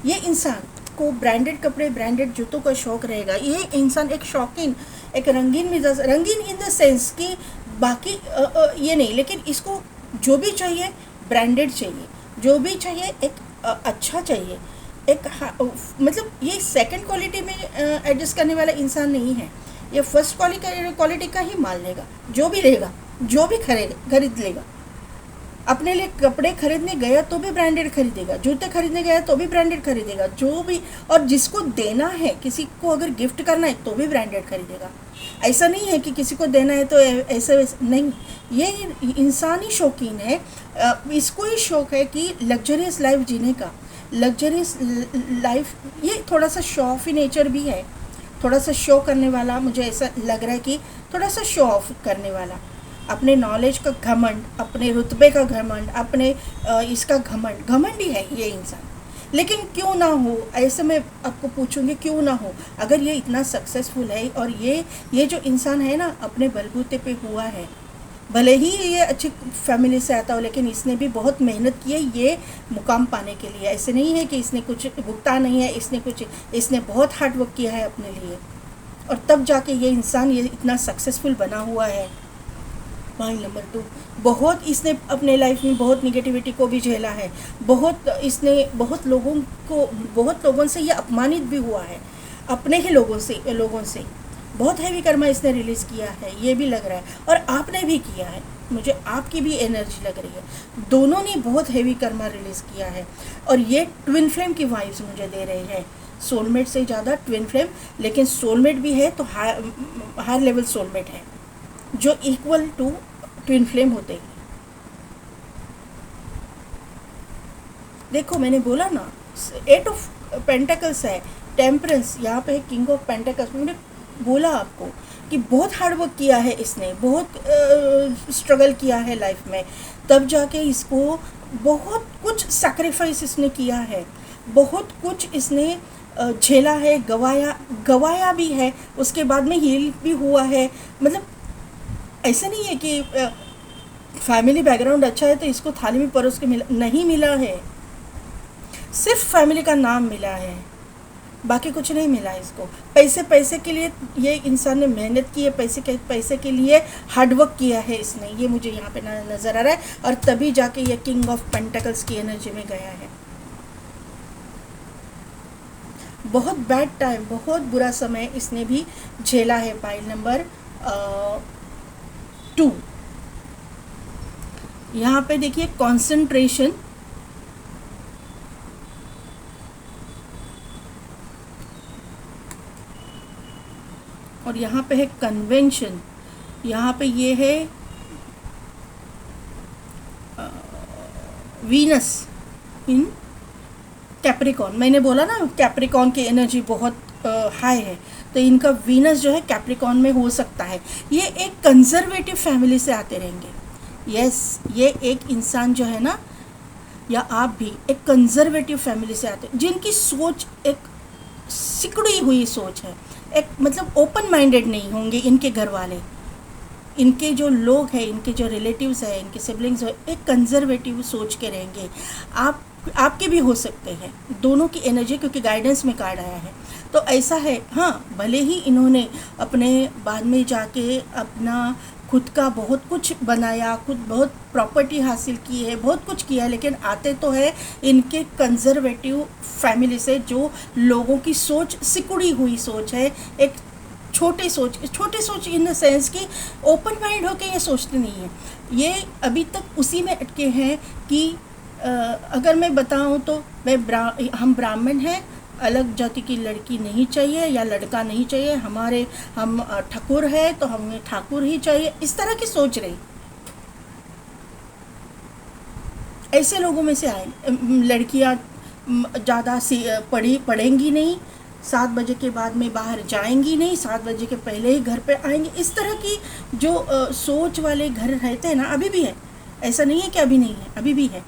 ये इंसान को ब्रांडेड कपड़े, ब्रांडेड जूतों का शौक़ रहेगा। ये इंसान एक शौकीन, एक रंगीन मिजाज, रंगीन इन द सेंस कि बाकी ये नहीं, लेकिन इसको जो भी चाहिए ब्रांडेड चाहिए, जो भी चाहिए एक अच्छा चाहिए, एक मतलब ये सेकंड क्वालिटी में एडजस्ट करने वाला इंसान नहीं है, ये फर्स्ट क्वालिटी का ही माल लेगा, जो भी लेगा, जो भी खरीद लेगा। अपने लिए कपड़े खरीदने गया तो भी ब्रांडेड खरीदेगा, जूते खरीदने गया तो भी ब्रांडेड खरीदेगा, जो भी, और जिसको देना है, किसी को अगर गिफ्ट करना है तो भी ब्रांडेड खरीदेगा। ऐसा नहीं है कि किसी को देना है तो ऐसे नहीं, ये इंसान ही शौकीन है, इसको ही शौक़ है कि लग्जरियस लाइफ जीने का। लग्जरियस लाइफ, ये थोड़ा सा शो ऑफ नेचर भी है, थोड़ा सा शो करने वाला, मुझे ऐसा लग रहा है कि थोड़ा सा शो ऑफ करने वाला। अपने नॉलेज का घमंड, अपने रुतबे का घमंड, अपने इसका घमंड ही है ये इंसान। लेकिन क्यों ना हो, ऐसे मैं आपको पूछूंगी क्यों ना हो, अगर ये इतना सक्सेसफुल है और ये जो इंसान है ना अपने बलबूते पे हुआ है, भले ही ये अच्छी फैमिली से आता हो लेकिन इसने भी बहुत मेहनत की है ये मुकाम पाने के लिए। ऐसे नहीं है कि इसने कुछ भुगता नहीं है, इसने बहुत हार्ड वर्क किया है अपने लिए, और तब जाके ये इंसान ये इतना सक्सेसफुल बना हुआ है। पॉइंट नंबर 2, बहुत इसने अपने लाइफ में बहुत निगेटिविटी को भी झेला है, इसने बहुत लोगों से ये अपमानित भी हुआ है, अपने ही लोगों से बहुत हैवी कर्मा इसने रिलीज़ किया है, ये भी लग रहा है, और आपने भी किया है, मुझे आपकी भी एनर्जी लग रही है, दोनों ने बहुत हैवी कर्मा रिलीज़ किया है। और ये ट्विन फ्लेम की वाइब्स मुझे दे रही है, सोलमेट से ज़्यादा ट्विन फ्लेम, लेकिन सोलमेट भी है तो हायर लेवल सोलमेट है जो इक्वल टू ट्विन फ्लेम होते हैं। देखो मैंने बोला ना 8 ऑफ पेंटिकल्स है, टेम्परेंस यहाँ पे है, किंग ऑफ पेंटिकल्स। मैंने बोला आपको कि बहुत हार्ड वर्क किया है इसने, बहुत स्ट्रगल किया है लाइफ में, तब जाके इसको बहुत कुछ सैक्रिफाइस इसने किया है, बहुत कुछ इसने झेला है, गवाया भी है, उसके बाद में हील भी हुआ है। मतलब ऐसा नहीं है कि फैमिली बैकग्राउंड अच्छा है तो इसको थाली में परोस के नहीं मिला है, सिर्फ फैमिली का नाम मिला है, बाकी कुछ नहीं मिला इसको। पैसे के लिए ये इंसान ने मेहनत की है, पैसे के लिए हार्डवर्क किया है इसने, ये मुझे यहाँ पे नज़र आ रहा है, और तभी जाके ये किंग ऑफ पेंटिकल्स की एनर्जी में गया है। बहुत बैड टाइम, बहुत बुरा समय इसने भी झेला है। पाइल नंबर 2 यहाँ पे देखिए कंसंट्रेशन, और यहाँ पे है कन्वेंशन, यहाँ पे ये है वीनस इन कैप्रिकॉन। मैंने बोला ना कैप्रिकॉन की एनर्जी बहुत हाई है, तो इनका वीनस जो है कैप्रिकॉन में हो सकता है। ये एक कंजर्वेटिव फैमिली से आते रहेंगे। यस, ये एक इंसान जो है ना, या आप भी एक कंजर्वेटिव फैमिली से आते हैं, जिनकी सोच एक सिकुड़ी हुई सोच है, एक मतलब ओपन माइंडेड नहीं होंगे इनके घर वाले, इनके जो लोग हैं, इनके जो रिलेटिव्स हैं, इनके सिबलिंग्स हैं, एक कंजर्वेटिव सोच के रहेंगे। आपके भी हो सकते हैं, दोनों की एनर्जी, क्योंकि गाइडेंस में कार्ड आया है तो ऐसा है। हाँ, भले ही इन्होंने अपने बाद में जाके अपना खुद का बहुत कुछ बनाया, खुद बहुत प्रॉपर्टी हासिल की है, बहुत कुछ किया, लेकिन आते तो है इनके कंजर्वेटिव फैमिली से, जो लोगों की सोच सिकुड़ी हुई सोच है, एक छोटी सोच इन द सेंस कि ओपन माइंड होके ये सोचते नहीं है, ये अभी तक उसी में अटके हैं कि अगर मैं बताऊं तो हम ब्राह्मण हैं, अलग जाति की लड़की नहीं चाहिए या लड़का नहीं चाहिए, हम ठाकुर है तो हमें ठाकुर ही चाहिए, इस तरह की सोच रही। ऐसे लोगों में से आए, लड़कियां ज़्यादा पढ़ेंगी नहीं, 7 बजे के बाद में बाहर जाएंगी नहीं, 7 बजे के पहले ही घर पे आएंगी, इस तरह की जो सोच वाले घर रहते हैं ना, अभी भी है, ऐसा नहीं है कि अभी नहीं है, अभी भी है।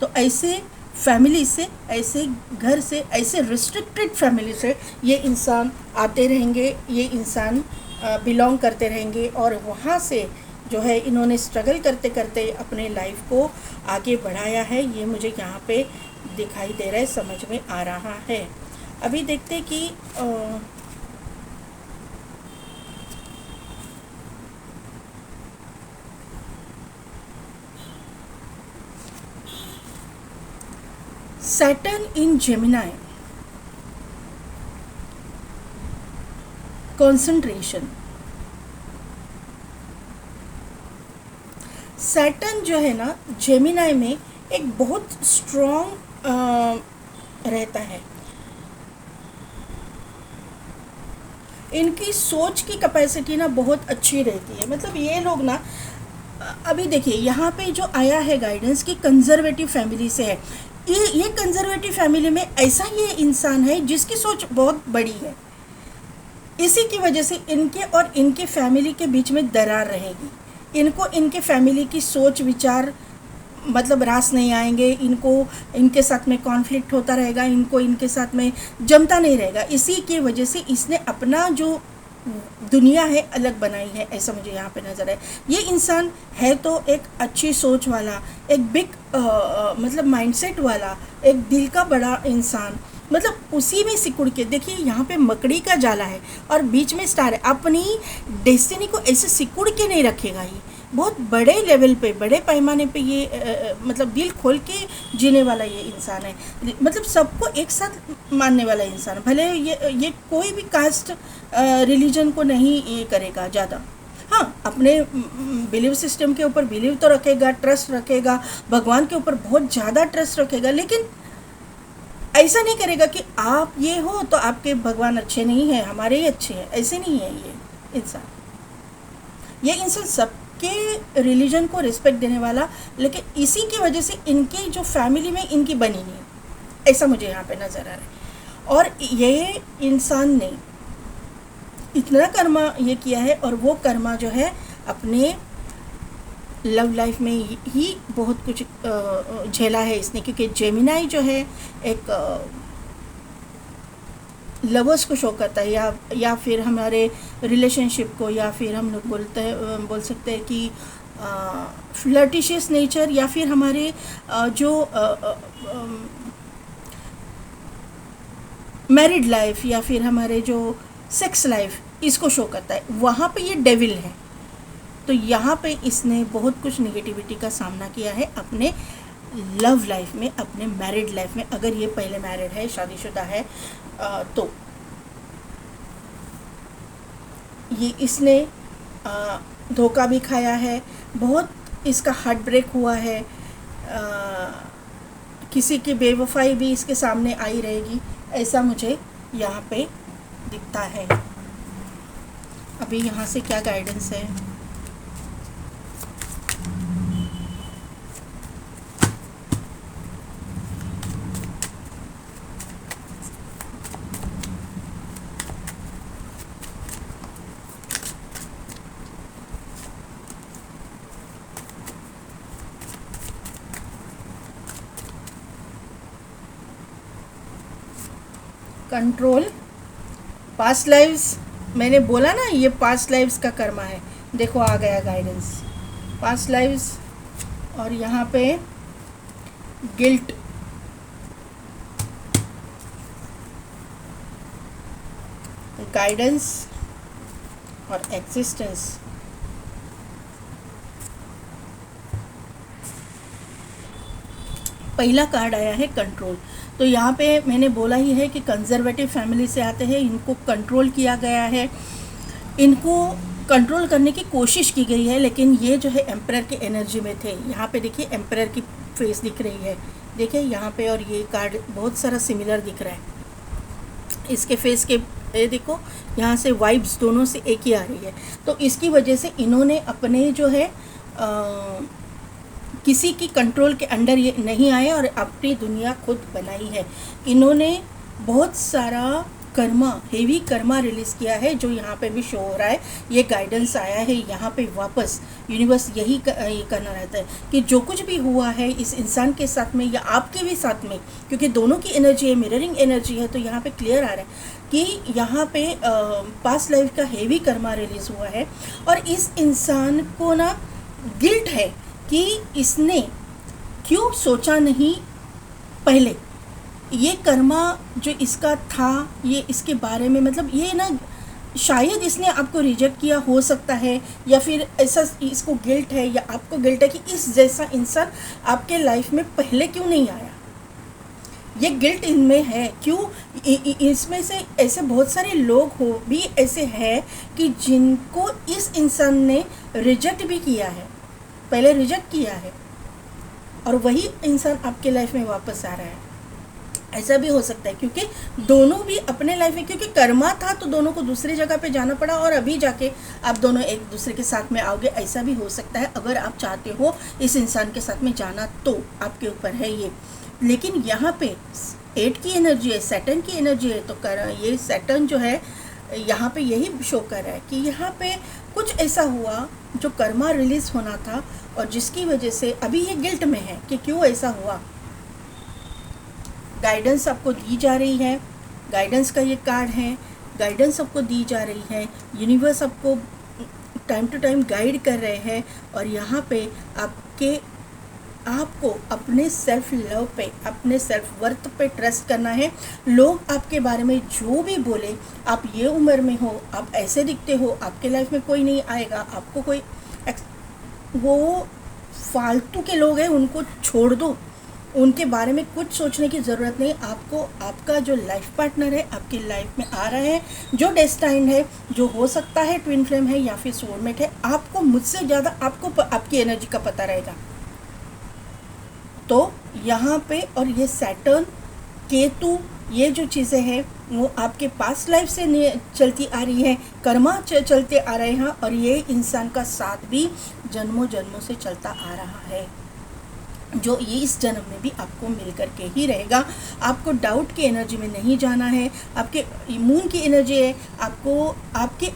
तो ऐसे फैमिली से, ऐसे घर से, ऐसे रिस्ट्रिक्टेड फैमिली से ये इंसान आते रहेंगे, ये इंसान बिलोंग करते रहेंगे, और वहाँ से जो है इन्होंने स्ट्रगल करते करते अपने लाइफ को आगे बढ़ाया है। ये मुझे यहाँ पे दिखाई दे रहा है, समझ में आ रहा है। अभी देखते कि Saturn in Gemini, concentration। Saturn जो है ना जेमिनाई में एक बहुत स्ट्रॉन्ग रहता है, इनकी सोच की कैपेसिटी ना बहुत अच्छी रहती है। मतलब ये लोग ना, अभी देखिए यहाँ पे जो आया है गाइडेंस की कंजर्वेटिव फैमिली से है, ये कंजर्वेटिव फैमिली में ऐसा ये इंसान है जिसकी सोच बहुत बड़ी है, इसी की वजह से इनके और इनके फैमिली के बीच में दरार रहेगी। इनको इनके फैमिली की सोच विचार मतलब रास नहीं आएंगे, इनको इनके साथ में कॉन्फ्लिक्ट होता रहेगा, इनको इनके साथ में जमता नहीं रहेगा। इसी की वजह से इसने अपना जो दुनिया है अलग बनाई है, ऐसा मुझे यहाँ पे नज़र है। ये इंसान है तो एक अच्छी सोच वाला, एक बिग मतलब माइंडसेट वाला, एक दिल का बड़ा इंसान, मतलब उसी में सिकुड़ के देखिए यहाँ पे मकड़ी का जाला है और बीच में स्टार है। अपनी डेस्टिनी को ऐसे सिकुड़ के नहीं रखेगा, ये बहुत बड़े लेवल पे, बड़े पैमाने पे ये मतलब दिल खोल के जीने वाला ये इंसान है। मतलब सबको एक साथ मानने वाला इंसान, भले ये कोई भी कास्ट रिलीजन को नहीं ये करेगा ज़्यादा। हाँ, अपने बिलीव सिस्टम के ऊपर बिलीव तो रखेगा, ट्रस्ट रखेगा, भगवान के ऊपर बहुत ज़्यादा ट्रस्ट रखेगा, लेकिन ऐसा नहीं करेगा कि आप ये हो तो आपके भगवान अच्छे नहीं हैं, हमारे ही अच्छे हैं, ऐसे नहीं है ये इंसान। ये इंसान सबके रिलीजन को रिस्पेक्ट देने वाला, लेकिन इसी की वजह से इनकी जो फैमिली में इनकी बनी नहीं, ऐसा मुझे यहाँ पे नज़र आ रहा है। और ये इंसान ने इतना कर्मा ये किया है, और वो कर्मा जो है अपने लव लाइफ में ही बहुत कुछ झेला है इसने, क्योंकि जेमिनाई जो है एक लवर्स को शो करता है, या फिर हमारे रिलेशनशिप को, या फिर हम लोग बोल सकते हैं कि फ्लर्टिशियस नेचर, या फिर हमारे जो मैरिड लाइफ, या फिर हमारे जो सेक्स लाइफ, इसको शो करता है। वहाँ पे ये डेविल है। तो यहाँ पे इसने बहुत कुछ नेगेटिविटी का सामना किया है अपने लव लाइफ में, अपने मैरिड लाइफ में। अगर ये पहले मैरिड है, शादीशुदा है, तो ये इसने धोखा भी खाया है, बहुत इसका हार्ट ब्रेक हुआ है, किसी की बेवफाई भी इसके सामने आई रहेगी, ऐसा मुझे यहाँ पे दिखता है। अभी यहाँ से क्या गाइडेंस है? कंट्रोल, पास्ट लाइव्स, मैंने बोला ना ये पास्ट लाइव्स का कर्मा है। देखो आ गया गाइडेंस, पास्ट लाइव्स, और यहाँ पे गिल्ट, गाइडेंस और एग्जिस्टेंस। पहला कार्ड आया है कंट्रोल। तो यहाँ पे मैंने बोला ही है कि कंजर्वेटिव फैमिली से आते हैं, इनको कंट्रोल किया गया है, इनको कंट्रोल करने की कोशिश की गई है, लेकिन ये जो है एम्परर की एनर्जी में थे। यहाँ पे देखिए एम्परर की फेस दिख रही है, देखिए यहाँ पे, और ये कार्ड बहुत सारा सिमिलर दिख रहा है इसके फेस के। ये देखो यहाँ से वाइब्स दोनों से एक ही आ रही है। तो इसकी वजह से इन्होंने अपने जो है किसी की कंट्रोल के अंडर ये नहीं आए और अपनी दुनिया खुद बनाई है। इन्होंने बहुत सारा कर्मा, हेवी कर्मा रिलीज़ किया है, जो यहाँ पे भी शो हो रहा है। ये गाइडेंस आया है यहाँ पे वापस, यूनिवर्स यही करना रहता है कि जो कुछ भी हुआ है इस इंसान के साथ में या आपके भी साथ में, क्योंकि दोनों की एनर्जी है, मिररिंग एनर्जी है, तो यहाँ पे क्लियर आ रहा है कि यहाँ पे पास्ट लाइफ का हेवी कर्मा रिलीज़ हुआ है। और इस इंसान को ना गिल्ट है कि इसने क्यों सोचा नहीं पहले, ये कर्मा जो इसका था, ये इसके बारे में, मतलब ये ना शायद इसने आपको रिजेक्ट किया हो सकता है, या फिर ऐसा इसको गिल्ट है, या आपको गिल्ट है कि इस जैसा इंसान आपके लाइफ में पहले क्यों नहीं आया। ये गिल्ट इनमें है। क्यों? इसमें से ऐसे बहुत सारे लोग हो भी ऐसे हैं कि जिनको इस इंसान ने रिजेक्ट भी किया है, पहले रिजेक्ट किया है, और वही इंसान आपके लाइफ में वापस आ रहा है। ऐसा भी हो सकता है क्योंकि दोनों भी अपने लाइफ में, क्योंकि कर्मा था तो दोनों को दूसरी जगह पे जाना पड़ा, और अभी जाके आप दोनों एक दूसरे के साथ में आओगे, ऐसा भी हो सकता है। अगर आप चाहते हो इस इंसान के साथ में जाना तो आपके ऊपर है ये। लेकिन यहाँ पे 8 की एनर्जी है, सैटर्न की एनर्जी है, तो ये सैटर्न जो है यहाँ पे यही शो कर रहा है कि यहाँ पे कुछ ऐसा हुआ जो कर्मा रिलीज होना था और जिसकी वजह से अभी ये गिल्ट में है कि क्यों ऐसा हुआ। गाइडेंस आपको दी जा रही है, गाइडेंस का ये कार्ड है, गाइडेंस आपको दी जा रही है, यूनिवर्स आपको टाइम टू टाइम गाइड कर रहे हैं। और यहाँ पे आपको अपने सेल्फ लव पे, अपने सेल्फ वर्थ पे ट्रस्ट करना है। लोग आपके बारे में जो भी बोले, आप ये उम्र में हो, आप ऐसे दिखते हो, आपके लाइफ में कोई नहीं आएगा, आपको कोई वो फालतू के लोग हैं, उनको छोड़ दो, उनके बारे में कुछ सोचने की ज़रूरत नहीं। आपको आपका जो लाइफ पार्टनर है आपकी लाइफ में आ रहा है, जो डेस्टाइन है, जो हो सकता है ट्विन फ्लेम है या फिर सोलमेट है, आपको मुझसे ज़्यादा आपको आपकी एनर्जी का पता रहेगा। तो यहाँ पे और ये सैटर्न, केतु, ये जो चीज़ें हैं वो आपके पास्ट लाइफ से चलती आ रही है, कर्मा चलते आ रहे हैं और ये इंसान का साथ भी जन्मों जन्मों से चलता आ रहा है, जो ये इस जन्म में भी आपको मिल कर के ही रहेगा। आपको डाउट की एनर्जी में नहीं जाना है, आपके मून की एनर्जी है, आपको आपके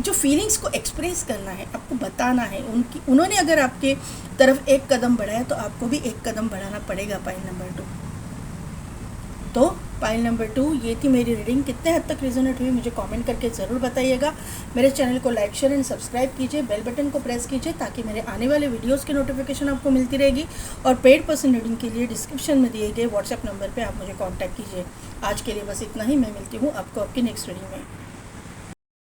जो फीलिंग्स को एक्सप्रेस करना है, आपको बताना है। उन्होंने अगर आपके तरफ एक कदम बढ़ाया तो आपको भी एक कदम बढ़ाना पड़ेगा। Pile number 2। तो पाइल नंबर 2 ये थी मेरी रीडिंग। कितने हद तक रेजोनेट हुई मुझे कमेंट करके ज़रूर बताइएगा। मेरे चैनल को लाइक, शेयर एंड सब्सक्राइब कीजिए, बेल बटन को प्रेस कीजिए ताकि मेरे आने वाले वीडियोस की नोटिफिकेशन आपको मिलती रहेगी। और पेड पर्सन रीडिंग के लिए डिस्क्रिप्शन में दिए गए व्हाट्सएप नंबर पर आप मुझे कॉन्टैक्ट कीजिए। आज के लिए बस इतना ही। मैं मिलती हूँ आपको आपकी नेक्स्ट रीडिंग में।